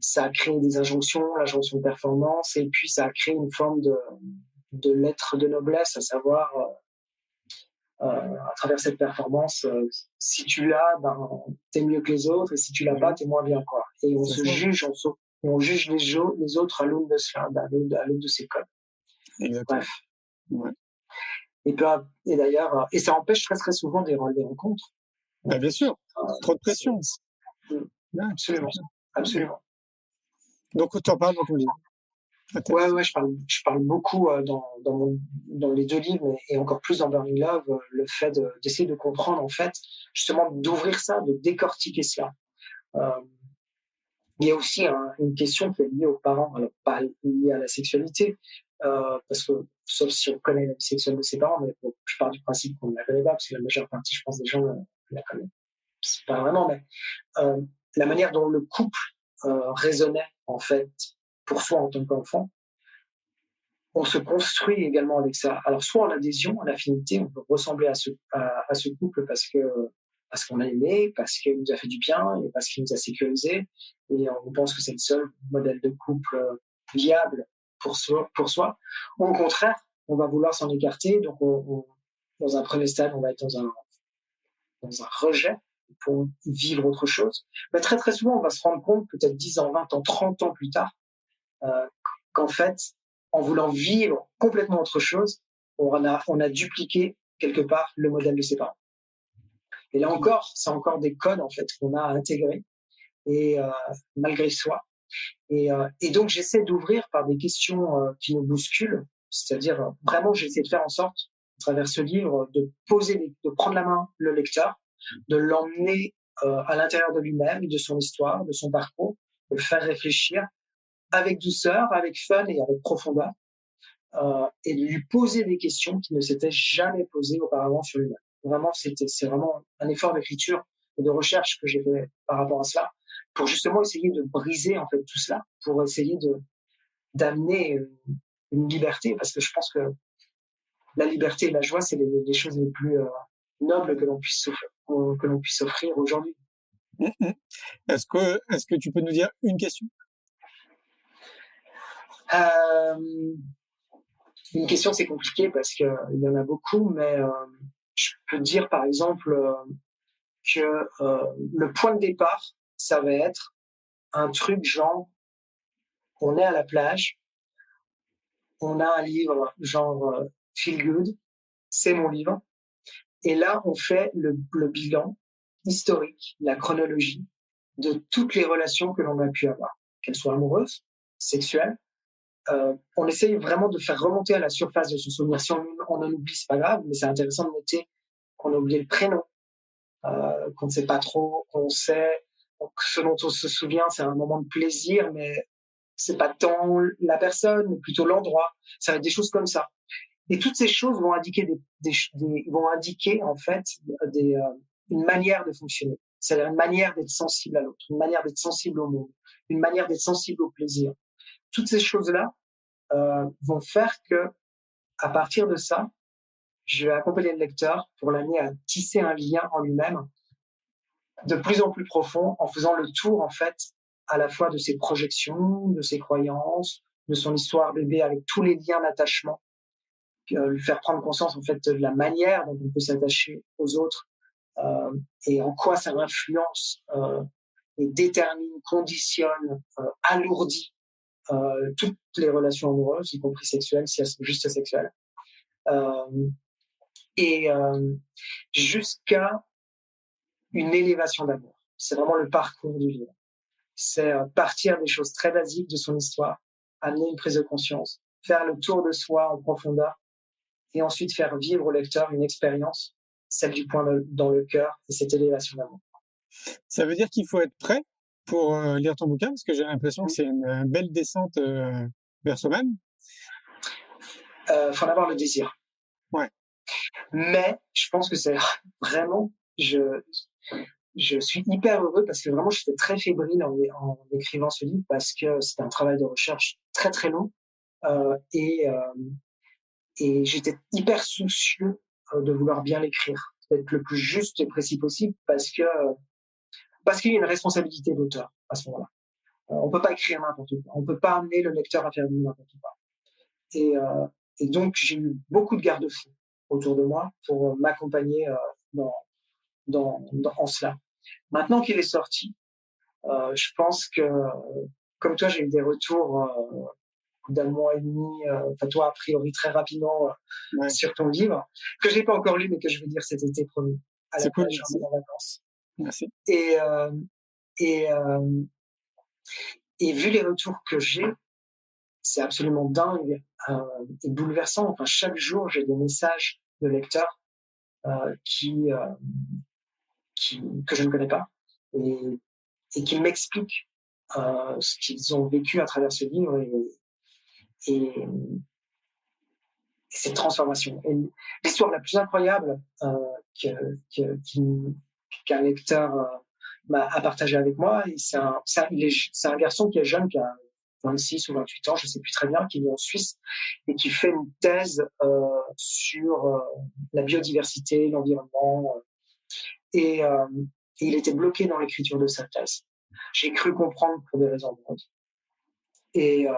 ça a créé des injonctions, l'injonction de performance, et puis ça a créé une forme de lettre de noblesse, à savoir, à travers cette performance, si tu l'as, ben, t'es mieux que les autres, et si tu l'as pas, t'es moins bien, quoi. Et on se juge, on juge les autres à l'aune de cela, à l'aune de ces codes. Exactement. Bref. Ouais. Et d'ailleurs, et ça empêche très très souvent des rencontres. Bah, bien sûr, trop de pression. Ouais, absolument, absolument. Donc tu en parles dans ton livre. Ouais, je parle beaucoup dans les deux livres, et encore plus dans Burning Love, le fait d'essayer de comprendre, en fait, justement, d'ouvrir ça, de décortiquer cela. Il y a aussi une question qui est liée aux parents, alors pas liée à la sexualité, parce que, sauf si on connaît la vie sexuelle de ses parents, mais bon, je pars du principe qu'on ne la connaît pas, parce que la majeure partie, je pense, des gens la connaissent. C'est pas vraiment, mais la manière dont le couple résonnait, en fait, pour soi en tant qu'enfant, on se construit également avec ça. Alors, soit en adhésion, en affinité, on peut ressembler à ce couple parce qu'on l'a aimé, parce qu'il nous a fait du bien, et parce qu'il nous a sécurisé, et on pense que c'est le seul modèle de couple viable pour soi. Ou au contraire, on va vouloir s'en écarter, donc dans un premier stade, on va être dans un rejet pour vivre autre chose. Mais très très souvent, on va se rendre compte, peut-être 10 ans, 20 ans, 30 ans plus tard, qu'en fait, en voulant vivre complètement autre chose, on a dupliqué quelque part le modèle de ses parents. Et là encore, c'est encore des codes, en fait, qu'on a intégrés, et malgré soi. Et donc, j'essaie d'ouvrir par des questions qui nous bousculent, c'est-à-dire vraiment, j'essaie de faire en sorte, à travers ce livre, de prendre la main le lecteur, de l'emmener à l'intérieur de lui-même, de son histoire, de son parcours, de le faire réfléchir avec douceur, avec fun et avec profondeur, et de lui poser des questions qui ne s'étaient jamais posées auparavant sur lui-même. Vraiment, c'est vraiment un effort d'écriture et de recherche que j'ai fait par rapport à cela, pour justement essayer de briser, en fait, tout cela, pour essayer d'amener une liberté, parce que je pense que la liberté et la joie, c'est les choses les plus nobles que l'on puisse offrir aujourd'hui. Est-ce que tu peux nous dire une question? Une question, c'est compliqué parce qu'il y en a beaucoup, mais je peux dire par exemple que le point de départ, ça va être un truc genre, on est à la plage, on a un livre genre Feel Good, c'est mon livre. Et là, on fait le bilan historique, la chronologie de toutes les relations que l'on a pu avoir, qu'elles soient amoureuses, sexuelles. On essaye vraiment de faire remonter à la surface de son souvenir. Si on en oublie, c'est pas grave, mais c'est intéressant de noter qu'on a oublié le prénom, qu'on ne sait pas trop, qu'on sait, ce dont on se souvient, c'est un moment de plaisir, mais c'est pas tant la personne, mais plutôt l'endroit. Ça va être des choses comme ça. Et toutes ces choses vont indiquer vont indiquer en fait une manière de fonctionner. C'est-à-dire une manière d'être sensible à l'autre, une manière d'être sensible au monde, une manière d'être sensible au plaisir. Toutes ces choses-là vont faire que, à partir de ça, je vais accompagner le lecteur pour l'amener à tisser un lien en lui-même de plus en plus profond, en faisant le tour en fait à la fois de ses projections, de ses croyances, de son histoire bébé avec tous les liens d'attachement, lui faire prendre conscience en fait de la manière dont on peut s'attacher aux autres et en quoi ça influence et détermine, conditionne, alourdit toutes les relations amoureuses, y compris sexuelles, si elles sont juste sexuelles, et jusqu'à une élévation d'amour. C'est vraiment le parcours du livre. C'est partir des choses très basiques de son histoire, amener une prise de conscience, faire le tour de soi en profondeur, et ensuite faire vivre au lecteur une expérience, celle du point dans le cœur, et cette élévation d'amour. Ça veut dire qu'il faut être prêt pour lire ton bouquin, parce que j'ai l'impression que c'est une belle descente vers soi-même. Faut en avoir le désir. Ouais. Mais je pense que c'est vraiment, je suis hyper heureux parce que vraiment j'étais très fébrile en écrivant ce livre parce que c'était un travail de recherche très très long et j'étais hyper soucieux de vouloir bien l'écrire, d'être le plus juste et précis possible parce qu'il y a une responsabilité d'auteur à ce moment-là. On peut pas écrire n'importe quoi, on peut pas amener le lecteur à faire n'importe quoi. Et donc j'ai eu beaucoup de garde-fous autour de moi pour m'accompagner en cela. Maintenant qu'il est sorti, je pense que, comme toi, j'ai eu des retours d'un mois et demi, enfin toi, a priori très rapidement, sur ton livre, que je n'ai pas encore lu, mais que je vais lire cet été, promis, à la plage, en vacances. Merci. Et vu les retours que j'ai, c'est absolument dingue et bouleversant. Enfin, chaque jour, j'ai des messages de lecteurs que je ne connais pas et qui m'expliquent ce qu'ils ont vécu à travers ce livre et cette transformation. Et l'histoire la plus incroyable qu'un lecteur a partagé avec moi, c'est un garçon qui est jeune, qui a 26 ou 28 ans, je ne sais plus très bien, qui vit en Suisse et qui fait une thèse sur la biodiversité, l'environnement. Et il était bloqué dans l'écriture de sa thèse. J'ai cru comprendre pour des raisons de et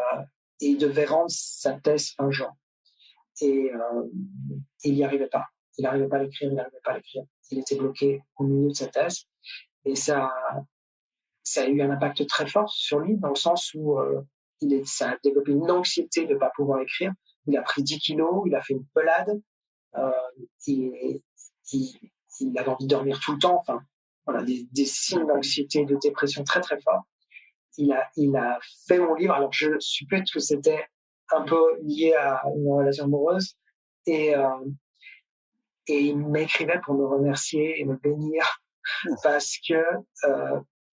il devait rendre sa thèse fin juin. Et il n'y arrivait pas. Il n'arrivait pas à l'écrire, Il était bloqué au milieu de sa thèse. Et ça a eu un impact très fort sur lui, dans le sens où ça a développé une anxiété de ne pas pouvoir écrire. Il a pris 10 kilos, il a fait une pelade. Il avait envie de dormir tout le temps. Enfin, voilà, des signes d'anxiété, de dépression très très forts. Il a fait mon livre. Alors je suppose que c'était un peu lié à une relation amoureuse et il m'écrivait pour me remercier et me bénir parce que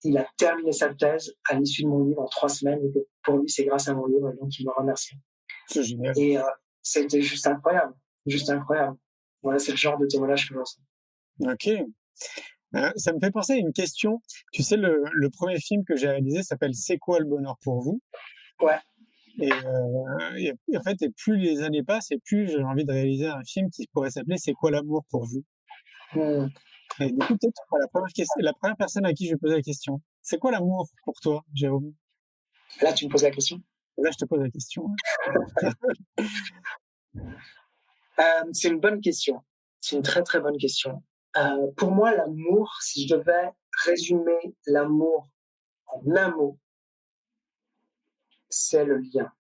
il a terminé sa thèse à l'issue de mon livre en 3 semaines et que pour lui c'est grâce à mon livre et donc il me remercie. C'est génial. Et c'était juste incroyable. Voilà, c'est le genre de témoignage que je ressens. Ok. Ça me fait penser à une question. Tu sais, le premier film que j'ai réalisé s'appelle C'est quoi le bonheur pour vous? Ouais. Et en fait, et plus les années passent, et plus j'ai envie de réaliser un film qui pourrait s'appeler C'est quoi l'amour pour vous? Et du coup, peut-être la première personne à qui je vais poser la question. C'est quoi l'amour pour toi, Jérôme? Là, tu me poses la question. Là, je te pose la question. C'est une bonne question. C'est une très très bonne question. Pour moi, l'amour, si je devais résumer l'amour en un mot, c'est le lien.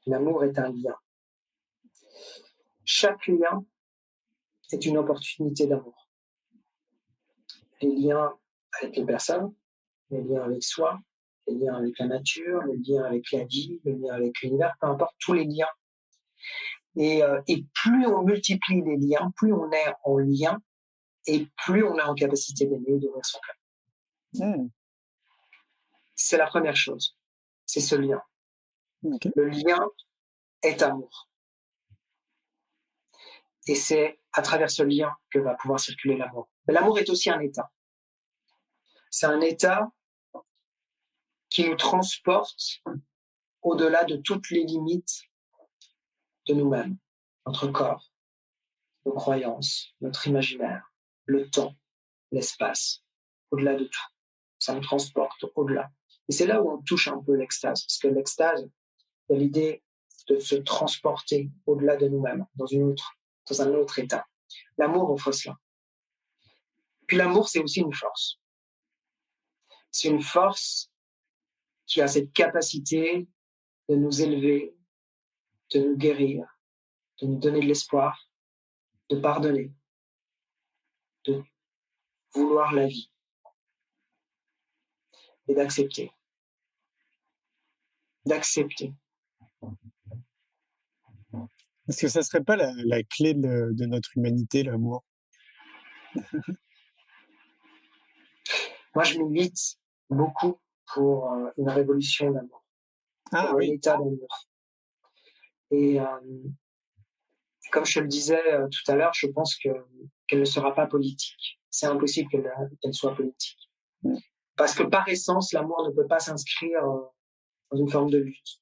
L'amour est un lien. Chaque lien est une opportunité d'amour. Les liens avec les personnes, les liens avec soi, les liens avec la nature, les liens avec la vie, les liens avec l'univers, peu importe, tous les liens. Et plus on multiplie les liens, plus on est en lien, et plus on est en capacité d'aimer et d'ouvrir son cœur. C'est la première chose, c'est ce lien. Ok. Le lien est amour. Et c'est à travers ce lien que va pouvoir circuler l'amour. Mais l'amour est aussi un état. C'est un état qui nous transporte au-delà de toutes les limites de nous-mêmes, notre corps, nos croyances, notre imaginaire, le temps, l'espace, au-delà de tout. Ça nous transporte au-delà. Et c'est là où on touche un peu l'extase, parce que l'extase, il y a l'idée de se transporter au-delà de nous-mêmes, dans un autre état. L'amour offre cela. Puis l'amour, c'est aussi une force. C'est une force qui a cette capacité de nous élever, de nous guérir, de nous donner de l'espoir, de pardonner, de vouloir la vie et d'accepter. D'accepter. Est-ce que ça serait pas la clé de notre humanité, l'amour? Moi, je milite beaucoup pour une révolution d'amour, Ah pour un oui, état d'amour. Et comme je te le disais tout à l'heure, je pense qu'elle ne sera pas politique. C'est impossible qu'elle soit politique. Parce que par essence, l'amour ne peut pas s'inscrire dans une forme de lutte,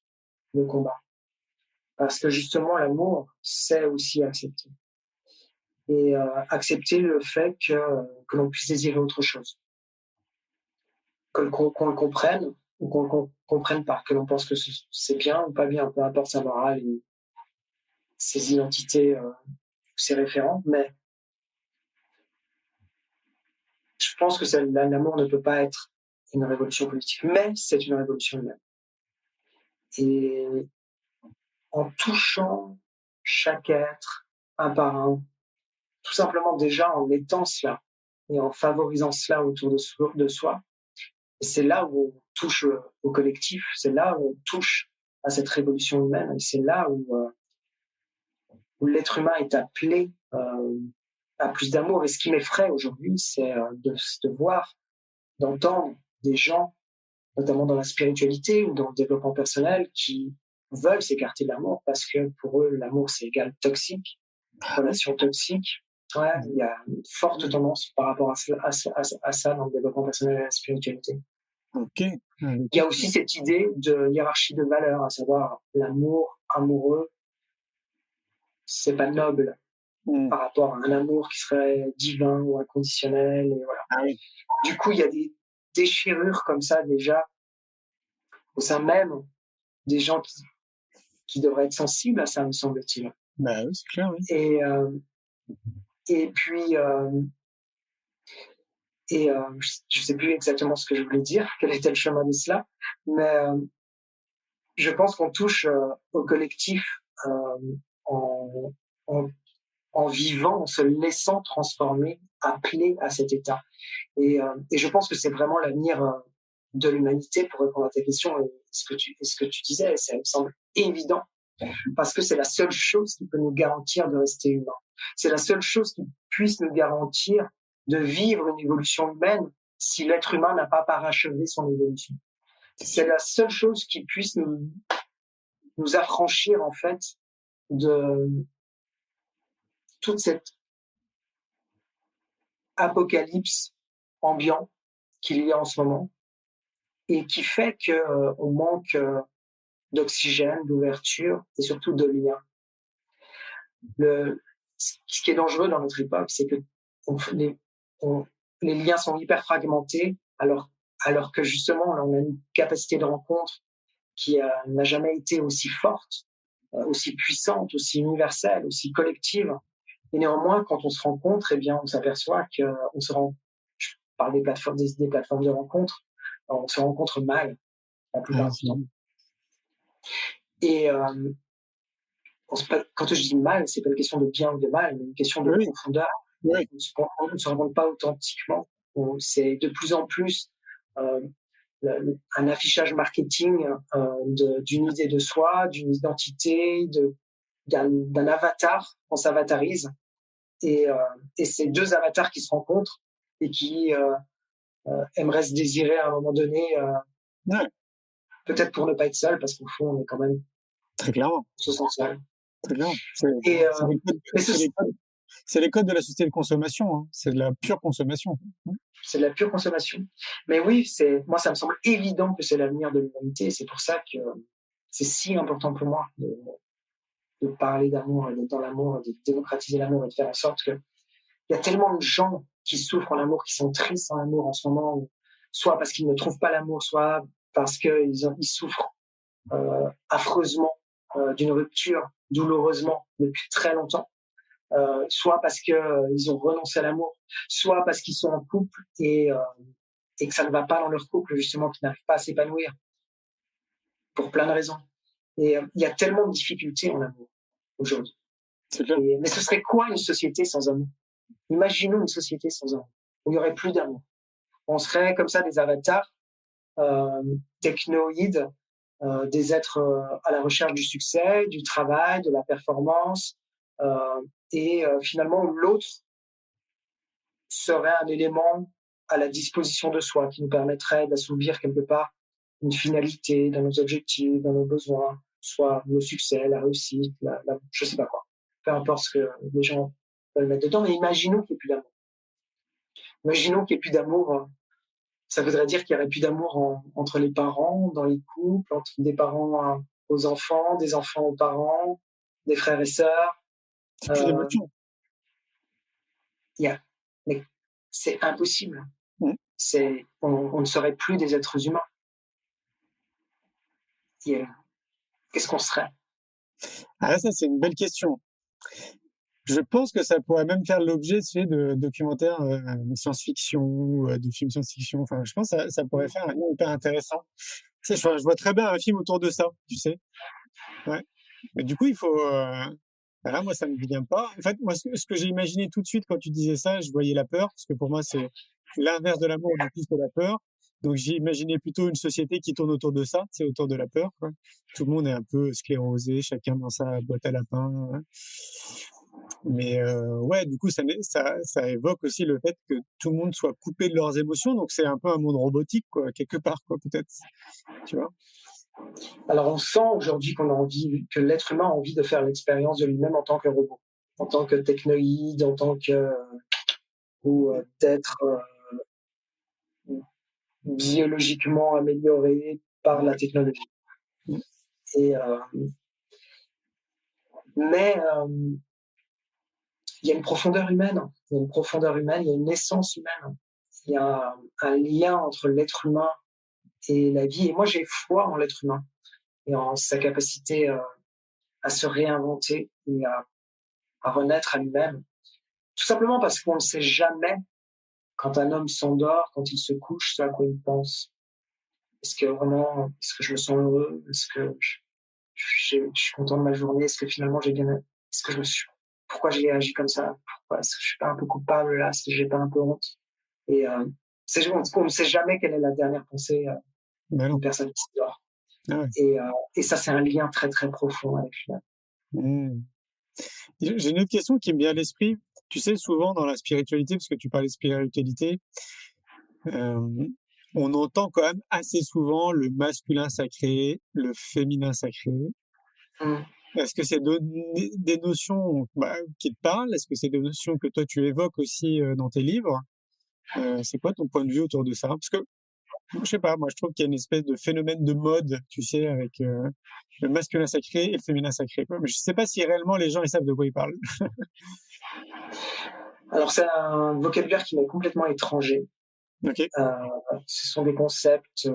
de combat. Parce que justement, l'amour, c'est aussi accepter. Et accepter le fait que l'on puisse désirer autre chose. Qu'on le comprenne ou qu'on ne comprenne pas, que l'on pense que c'est bien ou pas bien, peu importe sa morale et ses identités, ses référents, mais je pense que l'amour ne peut pas être une révolution politique, mais c'est une révolution humaine. Et en touchant chaque être, un par un, tout simplement déjà en étant cela et en favorisant cela autour de soi, c'est là où on touche au collectif, c'est là où on touche à cette révolution humaine, et c'est là où l'être humain est appelé à plus d'amour. Et ce qui m'effraie aujourd'hui, c'est de voir, d'entendre des gens, notamment dans la spiritualité ou dans le développement personnel, qui veulent s'écarter de l'amour parce que pour eux, l'amour, c'est égal toxique, relation toxique. Ouais, il y a une forte tendance par rapport à ça dans le développement personnel et la spiritualité. ok. Il y a aussi cette idée de hiérarchie de valeurs, à savoir l'amour amoureux, c'est pas noble par rapport à un amour qui serait divin ou inconditionnel. Et voilà. Ah oui. Du coup, il y a des déchirures comme ça déjà au sein même des gens qui devraient être sensibles à ça, me semble-t-il. Bah oui, c'est clair, oui. Et puis, je sais plus exactement ce que je voulais dire, quel était le chemin de cela, mais je pense qu'on touche au collectif en vivant, en se laissant transformer, appelé à cet état. Et je pense que c'est vraiment l'avenir de l'humanité, pour répondre à ta question, et ce que tu disais, ça me semble évident, parce que c'est la seule chose qui peut nous garantir de rester humain. C'est la seule chose qui puisse nous garantir de vivre une évolution humaine si l'être humain n'a pas parachevé son évolution. C'est la seule chose qui puisse nous affranchir, en fait, de toute cette apocalypse ambiant qu'il y a en ce moment et qui fait qu'on manque d'oxygène, d'ouverture et surtout de lien. Ce qui est dangereux dans notre époque, c'est que les liens sont hyper fragmentés alors que justement on a une capacité de rencontre qui n'a jamais été aussi forte, aussi puissante, aussi universelle, aussi collective. Et néanmoins, quand on se rencontre, eh bien, on s'aperçoit je parle des plateformes de rencontre, on se rencontre mal la plupart du temps. Et quand je dis mal, c'est pas une question de bien ou de mal, mais une question de Oui, profondeur. oui, On ne se rencontre pas authentiquement. C'est de plus en plus euh, un affichage marketing d'une idée de soi, d'une identité, d'un avatar. On s'avatarise et c'est deux avatars qui se rencontrent et qui aimeraient se désirer à un moment donné, ouais, peut-être pour ne pas être seul, parce qu'au fond, on est quand même, très clairement, on se sent seul. très clairement. C'est Et, c'est les codes, mais c'est les codes de la société de consommation, hein. C'est de la pure consommation. c'est de la pure consommation. Mais oui, moi, ça me semble évident que c'est l'avenir de l'humanité. C'est pour ça que c'est si important pour moi de parler d'amour, et d'être dans l'amour, de démocratiser l'amour et de faire en sorte que il y a tellement de gens qui souffrent en amour, qui sont tristes en amour en ce moment, soit parce qu'ils ne trouvent pas l'amour, soit parce qu'ils souffrent affreusement d'une rupture, douloureusement, depuis très longtemps, soit parce qu'ils ont renoncé à l'amour, soit parce qu'ils sont en couple et que ça ne va pas dans leur couple, justement, qu'ils n'arrivent pas à s'épanouir, pour plein de raisons. Et il y a tellement de difficultés en amour aujourd'hui. C'est clair. Mais ce serait quoi une société sans amour? Imaginons une société sans amour, où il n'y aurait plus d'amour. On serait comme ça des avatars technoïdes, des êtres à la recherche du succès, du travail, de la performance, et finalement l'autre serait un élément à la disposition de soi qui nous permettrait d'assouvir quelque part une finalité dans nos objectifs, dans nos besoins, soit le succès, la réussite, je sais pas quoi. Peu importe ce que les gens veulent mettre dedans, mais imaginons qu'il n'y ait plus d'amour. Imaginons qu'il n'y ait plus d'amour. Ça voudrait dire qu'il n'y aurait plus d'amour entre les parents, dans les couples, entre des parents aux enfants, des enfants aux parents, des frères et sœurs. C'est plus d'émotion. Mais c'est impossible. Mm. On ne serait plus des êtres humains. Qu'est-ce qu'on serait? Ah, ça, c'est une belle question. Je pense que ça pourrait même faire l'objet de documentaires science-fiction, de films science-fiction. Enfin, je pense que ça pourrait faire un lien hyper intéressant. Tu sais, je vois très bien un film autour de ça, tu sais. Ouais. Mais du coup, il faut. Voilà, moi, ça me vient pas. En fait, moi, ce que j'ai imaginé tout de suite quand tu disais ça, je voyais la peur, parce que pour moi, c'est l'inverse de l'amour, du coup, c'est la peur. Donc, j'ai imaginé plutôt une société qui tourne autour de ça, c'est autour de la peur, quoi. Tout le monde est un peu sclérosé, chacun dans sa boîte à lapin. Hein. Mais ouais, du coup, ça évoque aussi le fait que tout le monde soit coupé de leurs émotions. Donc, c'est un peu un monde robotique, quoi, quelque part, quoi, peut-être. Tu vois? Alors, on sent aujourd'hui que l'être humain a envie de faire l'expérience de lui-même en tant que robot, en tant que technoïde, en tant que ou d'être biologiquement amélioré par la technologie. Et mais il y a une profondeur humaine, il y a une profondeur humaine, il y a une essence humaine, il y a un lien entre l'être humain et la vie. Et moi, j'ai foi en l'être humain et en sa capacité à se réinventer et à renaître à lui-même. Tout simplement parce qu'on ne sait jamais, quand un homme s'endort, quand il se couche, ce à quoi il pense. Est-ce que je me sens heureux? Est-ce que je suis content de ma journée? Est-ce que finalement pourquoi j'ai agi comme ça? Pourquoi est-ce que je suis pas un peu coupable là? Est-ce que j'ai pas un peu honte? Et on ne sait jamais quelle est la dernière pensée d'une personne qui dort. Ah ouais. Et ça, c'est un lien très très profond avec lui-même. J'ai une autre question qui me vient à l'esprit. Tu sais, souvent dans la spiritualité, parce que tu parlais de spiritualité, on entend quand même assez souvent le masculin sacré, le féminin sacré. Est-ce que c'est des notions qui te parlent? Est-ce que c'est des notions que toi tu évoques aussi dans tes livres? C'est quoi ton point de vue autour de ça? Parce que je sais pas, moi je trouve qu'il y a une espèce de phénomène de mode, tu sais, avec le masculin sacré et le féminin sacré, quoi. Mais je sais pas si réellement les gens ils savent de quoi ils parlent. Alors c'est un vocabulaire qui m'est complètement étranger. Ok. Ce sont des concepts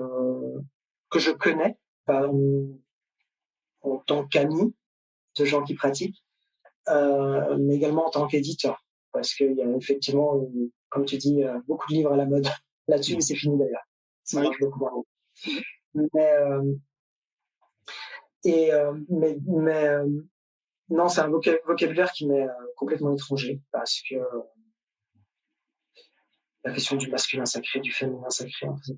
que je connais en tant qu'ami de gens qui pratiquent, mais également en tant qu'éditeur, parce qu'il y a effectivement, comme tu dis, beaucoup de livres à la mode là-dessus, mais c'est fini d'ailleurs. Ça marche beaucoup moins. Mais Non, c'est un vocabulaire qui m'est complètement étranger parce que la question du masculin sacré, du féminin sacré, en fait,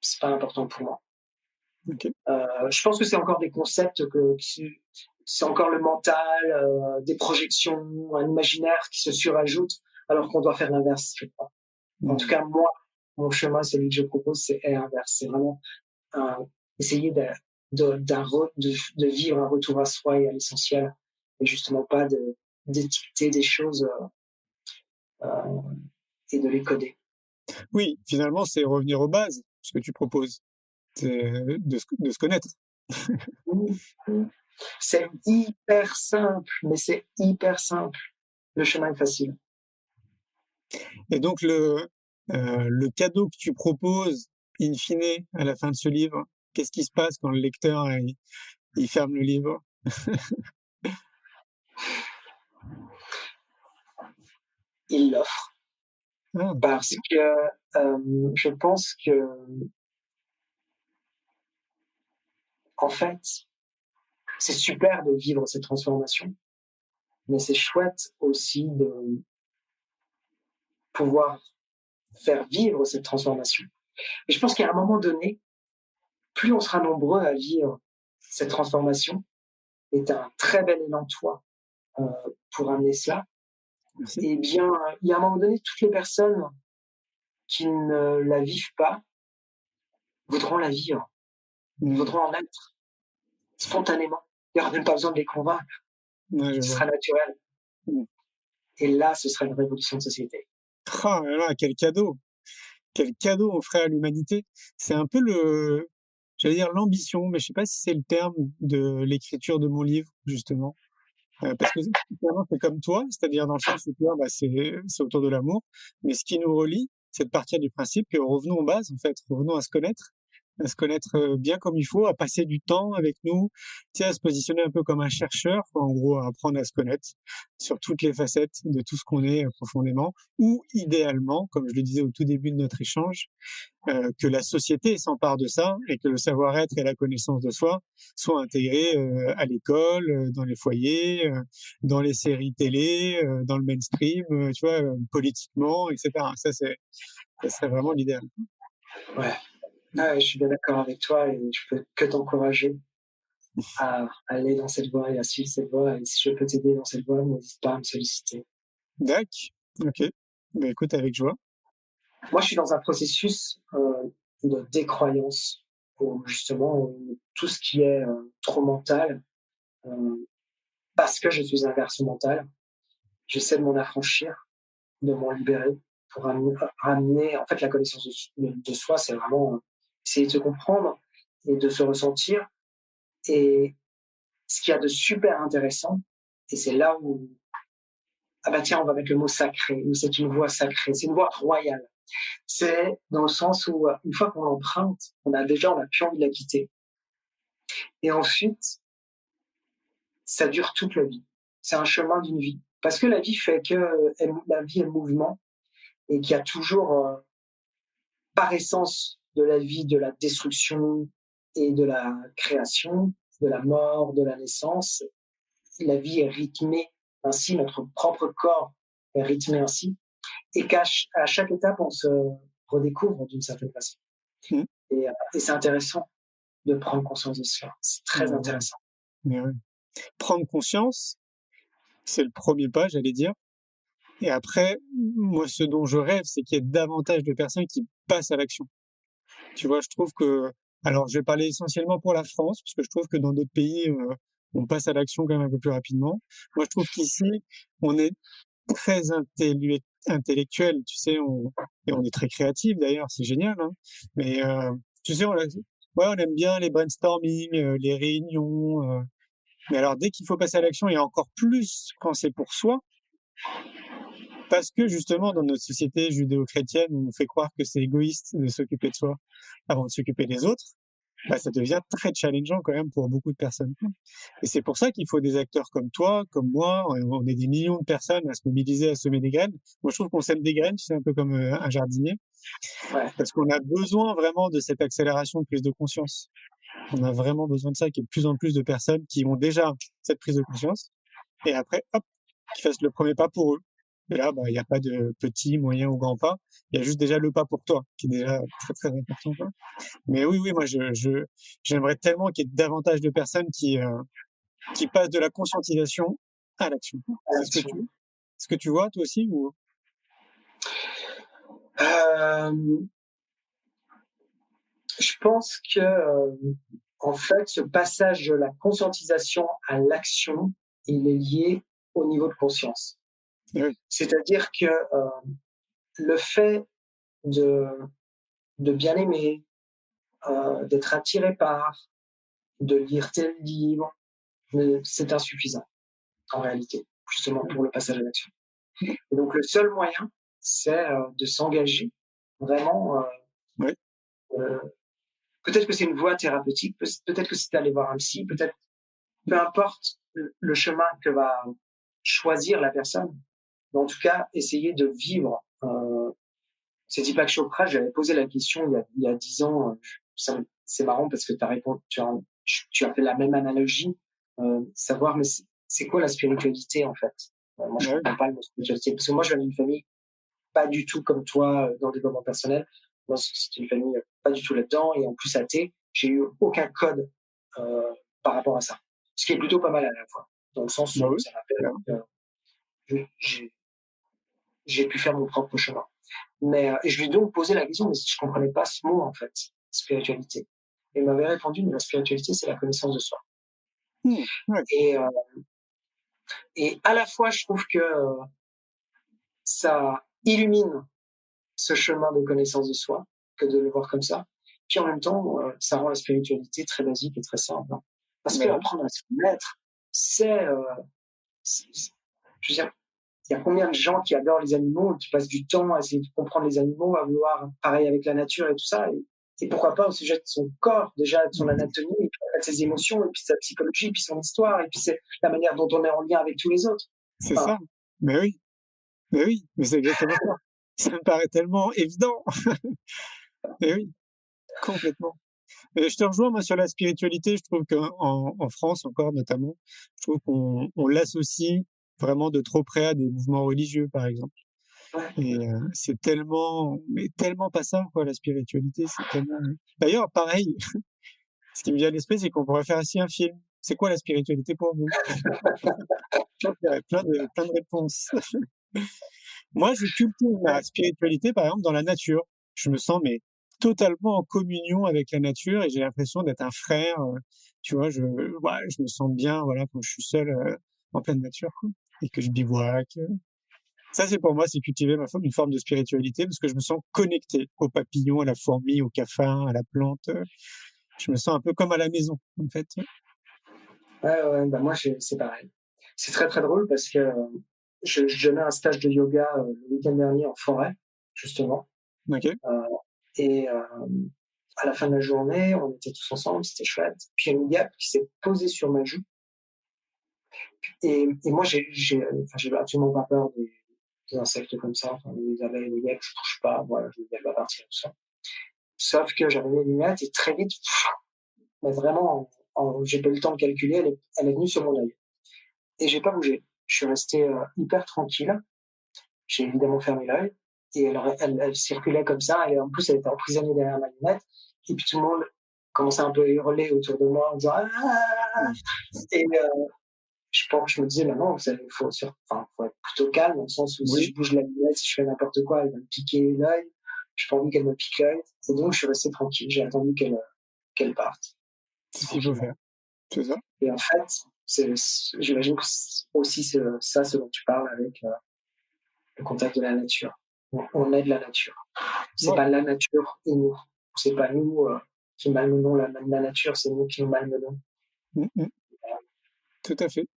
c'est pas important pour moi. Ok. Je pense que c'est encore des concepts c'est encore le mental, des projections, un imaginaire qui se surajoute, alors qu'on doit faire l'inverse, je crois. En tout cas, moi, mon chemin, celui que je propose, c'est l'inverse. C'est vraiment essayer de vivre un retour à soi et à l'essentiel, et justement pas d'étiqueter des choses et de les coder. Oui, finalement, c'est revenir aux bases, ce que tu proposes, c'est de se connaître. C'est hyper simple, mais c'est hyper simple. Le chemin est facile. Et donc le cadeau que tu proposes, in fine, à la fin de ce livre, qu'est-ce qui se passe quand le lecteur il ferme le livre? Il l'offre Ah, parce que je pense que, en fait, c'est super de vivre cette transformation, mais c'est chouette aussi de pouvoir faire vivre cette transformation. Et je pense qu'à un moment donné, plus on sera nombreux à vivre cette transformation, et tu as un très bel élan toi pour amener cela, merci. eh bien, il y a un moment donné, toutes les personnes qui ne la vivent pas voudront la vivre, voudront en être spontanément. Il n'y aura même pas besoin de les convaincre. Ouais, je Ce vois. sera naturel. Mm. Et là, ce sera une révolution de société. Oh là là, quel cadeau! Quel cadeau on ferait à l'humanité! C'est un peu j'allais dire l'ambition, mais je sais pas si c'est le terme de l'écriture de mon livre, justement. Parce que finalement, c'est comme toi, c'est-à-dire dans le sens où toi, bah, c'est autour de l'amour, mais ce qui nous relie, c'est de partir du principe que revenons aux bases, en fait, revenons à se connaître bien comme il faut, à passer du temps avec nous, tu sais, à se positionner un peu comme un chercheur, quoi, en gros, à apprendre à se connaître sur toutes les facettes de tout ce qu'on est profondément, ou idéalement, comme je le disais au tout début de notre échange, que la société s'empare de ça et que le savoir-être et la connaissance de soi soient intégrés à l'école, dans les foyers, dans les séries télé, dans le mainstream, tu vois, politiquement, etc. Ça serait vraiment l'idéal. Ouais. Ah, je suis bien d'accord avec toi et je peux que t'encourager à aller dans cette voie et à suivre cette voie. Et si je peux t'aider dans cette voie, n'hésite pas à me solliciter. Dac, ok. Ben écoute, avec joie. Moi, je suis dans un processus de décroyance où justement tout ce qui est trop mental, parce que je suis un garçon mental, j'essaie de m'en affranchir, de m'en libérer pour ramener en fait la connaissance de soi, c'est vraiment essayer de se comprendre et de se ressentir. Et ce qu'il y a de super intéressant, et c'est là où, ah bah tiens, on va mettre le mot sacré, où c'est une voie sacrée, c'est une voie royale. C'est dans le sens où, une fois qu'on l'emprunte, on a plus envie de la quitter. Et ensuite, ça dure toute la vie. C'est un chemin d'une vie. Parce que la vie fait que la vie est le mouvement et qu'il y a toujours, par essence de la vie, de la destruction et de la création, de la mort, de la naissance. La vie est rythmée ainsi, notre propre corps est rythmé ainsi, et qu'à chaque étape, on se redécouvre d'une certaine façon. Mmh. Et c'est intéressant de prendre conscience de cela. C'est très intéressant. Mais ouais. Prendre conscience, c'est le premier pas, j'allais dire. Et après, moi, ce dont je rêve, c'est qu'il y ait davantage de personnes qui passent à l'action. Tu vois, je trouve que, alors, je vais parler essentiellement pour la France, parce que je trouve que dans d'autres pays, on passe à l'action quand même un peu plus rapidement. Moi, je trouve qu'ici, on est très intellectuel, tu sais, et on est très créatif d'ailleurs, c'est génial, hein. Mais tu sais, on aime bien les brainstorming, les réunions. Mais alors, dès qu'il faut passer à l'action, et encore plus quand c'est pour soi, parce que justement, dans notre société judéo-chrétienne, on nous fait croire que c'est égoïste de s'occuper de soi avant de s'occuper des autres, bah, ça devient très challengeant quand même pour beaucoup de personnes. Et c'est pour ça qu'il faut des acteurs comme toi, comme moi. On est des millions de personnes à se mobiliser, à semer des graines. Moi, je trouve qu'on sème des graines, c'est un peu comme un jardinier, Ouais. parce qu'on a besoin vraiment de cette accélération de prise de conscience. On a vraiment besoin de ça, qu'il y ait de plus en plus de personnes qui ont déjà cette prise de conscience et après, hop, qui fassent le premier pas pour eux. Et là, il n'y a pas de petit, moyen ou grand pas. Il y a juste déjà le pas pour toi, qui est déjà très, très important, quoi. Mais oui, moi, j'aimerais tellement qu'il y ait davantage de personnes qui passent de la conscientisation à l'action. C'est ce que tu vois, toi aussi, ou? Je pense que, en fait, ce passage de la conscientisation à l'action, il est lié au niveau de conscience. Oui. C'est-à-dire que le fait de bien aimer, d'être attiré par, de lire tel livre, c'est insuffisant en réalité, justement pour le passage à l'action. Et donc le seul moyen, c'est de s'engager vraiment. Oui. Peut-être que c'est une voie thérapeutique, peut-être que c'est d'aller voir un psy, peut-être, peu importe le chemin que va choisir la personne, mais en tout cas, essayer de vivre. C'est Deepak Chopra, j'avais posé la question il y a 10 ans, c'est marrant parce que tu as fait la même analogie, savoir, mais c'est quoi la spiritualité en fait? Moi, je ne comprends pas le mot spiritualité, parce que moi, je viens d'une famille pas du tout comme toi dans le développement personnel. Moi, c'est une famille pas du tout là-dedans, et en plus athée, j'ai eu aucun code par rapport à ça. Ce qui est plutôt pas mal à la fois, dans le sens où ça m'appelle j'ai pu faire mon propre chemin. Mais et je lui ai donc posé la question, mais je comprenais pas ce mot en fait, spiritualité. Et il m'avait répondu, mais la spiritualité, c'est la connaissance de soi. Et à la fois, je trouve que ça illumine ce chemin de connaissance de soi, que de le voir comme ça. Puis en même temps, ça rend la spiritualité très basique et très simple. Hein. Parce qu'apprendre à se connaître, je veux dire, il y a combien de gens qui adorent les animaux, qui passent du temps à essayer de comprendre les animaux, à vouloir pareil avec la nature et tout ça, et pourquoi pas au sujet de son corps, déjà de son anatomie, et puis de ses émotions, et puis sa psychologie, et puis son histoire, et puis c'est la manière dont on est en lien avec tous les autres. C'est ça. Mais oui, mais c'est exactement ça. Ça me paraît tellement évident. Mais oui, complètement. Mais je te rejoins, moi, sur la spiritualité. Je trouve qu'en France, encore notamment, je trouve qu'on l'associe vraiment de trop près à des mouvements religieux, par exemple. Et c'est tellement pas ça, quoi, la spiritualité. C'est tellement. D'ailleurs, pareil, ce qui me vient à l'esprit, c'est qu'on pourrait faire aussi un film. C'est quoi la spiritualité pour vous? Il y aurait plein de réponses. Moi, je cultive ma spiritualité, par exemple, dans la nature. Je me sens totalement en communion avec la nature et j'ai l'impression d'être un frère. Tu vois, je me sens bien, voilà, quand je suis seul en pleine nature, quoi, et que je bivouaque. Ça, c'est pour moi, c'est cultiver une forme de spiritualité parce que je me sens connecté aux papillons, à la fourmi, au cafard, à la plante. Je me sens un peu comme à la maison, en fait. Ouais, moi, c'est pareil. C'est très, très drôle parce que je donnais un stage de yoga le week-end dernier en forêt, justement. Ok. Et à la fin de la journée, on était tous ensemble, c'était chouette. Puis il y a une guêpe qui s'est posée sur ma joue. Et moi, j'ai absolument pas peur des insectes comme ça, enfin, les abeilles, les guêpes, je touche pas, voilà, je ne vais pas partir, tout ça. Sauf que j'avais mes lunettes et très vite, mais vraiment, j'ai pas eu le temps de calculer, elle est venue sur mon œil. Et j'ai pas bougé. Je suis resté hyper tranquille. J'ai évidemment fermé l'œil. Et elle circulait comme ça. Et en plus, elle était emprisonnée derrière ma lunette. Et puis tout le monde commençait un peu à hurler autour de moi en disant ah. Et je me disais, non, il faut être plutôt calme, dans le sens où si je bouge la lunette, si je fais n'importe quoi, elle va me piquer l'œil. Je n'ai pas envie qu'elle me pique l'œil. Et donc, je suis resté tranquille. J'ai attendu qu'elle parte. C'est ce qu'il faut faire. C'est ça. Et en fait, j'imagine que c'est aussi ça, ce dont tu parles avec le contact de la nature. On est de la nature. C'est pas la nature et nous. C'est pas nous qui malmenons la nature, c'est nous qui nous malmenons. Tout à fait.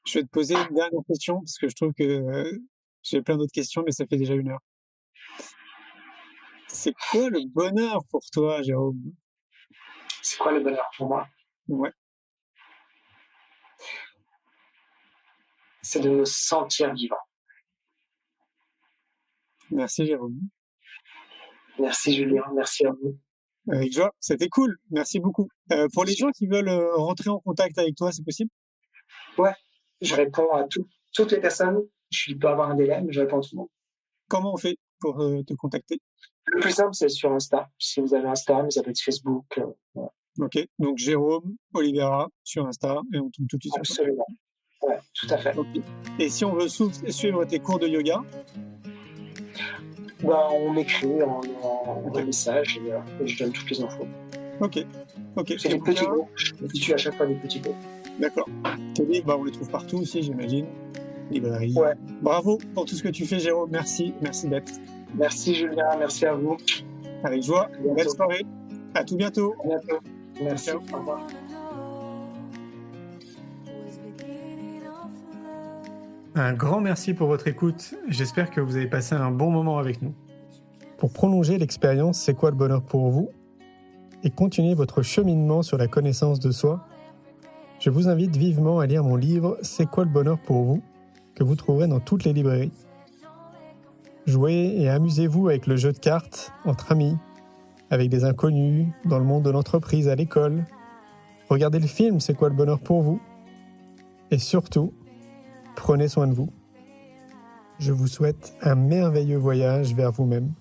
Je vais te poser une dernière question parce que je trouve que j'ai plein d'autres questions, mais ça fait déjà 1 heure. C'est quoi le bonheur pour toi, Jérôme? C'est quoi le bonheur pour moi? Ouais. C'est de me sentir vivant. Merci, Jérôme. Merci, Julien. Merci à vous. Avec joie, c'était cool. Merci beaucoup. Pour les gens qui veulent rentrer en contact avec toi, c'est possible? Ouais, je réponds à toutes les personnes. Je peux avoir un délai, mais je réponds à tout le monde. Comment on fait pour te contacter? Le plus simple, c'est sur Insta. Si vous avez Insta, mais ça peut être Facebook. Voilà. Ok, donc Jérôme Oliveira sur Insta et on tombe tout de suite sur toi. Absolument. Ouais, tout à fait. Ok. Et si on veut suivre tes cours de yoga, On m'écrit en message et je donne toutes les infos. ok. C'est des petits groupes. Je constitue à chaque fois des petits groupes. D'accord. Tes livres, on les trouve partout aussi, j'imagine. Librairie. Ouais. Bravo pour tout ce que tu fais, Jérôme. Merci d'être. Merci Julien, merci à vous. Avec joie. À bientôt. Belle soirée. À tout bientôt. À bientôt. Merci. Ciao. Au revoir. Un grand merci pour votre écoute. J'espère que vous avez passé un bon moment avec nous. Pour prolonger l'expérience C'est quoi le bonheur pour vous et continuer votre cheminement sur la connaissance de soi, je vous invite vivement à lire mon livre C'est quoi le bonheur pour vous, que vous trouverez dans toutes les librairies. Jouez et amusez-vous avec le jeu de cartes entre amis, avec des inconnus, dans le monde de l'entreprise, à l'école. Regardez le film C'est quoi le bonheur pour vous. Et surtout, prenez soin de vous. Je vous souhaite un merveilleux voyage vers vous-même.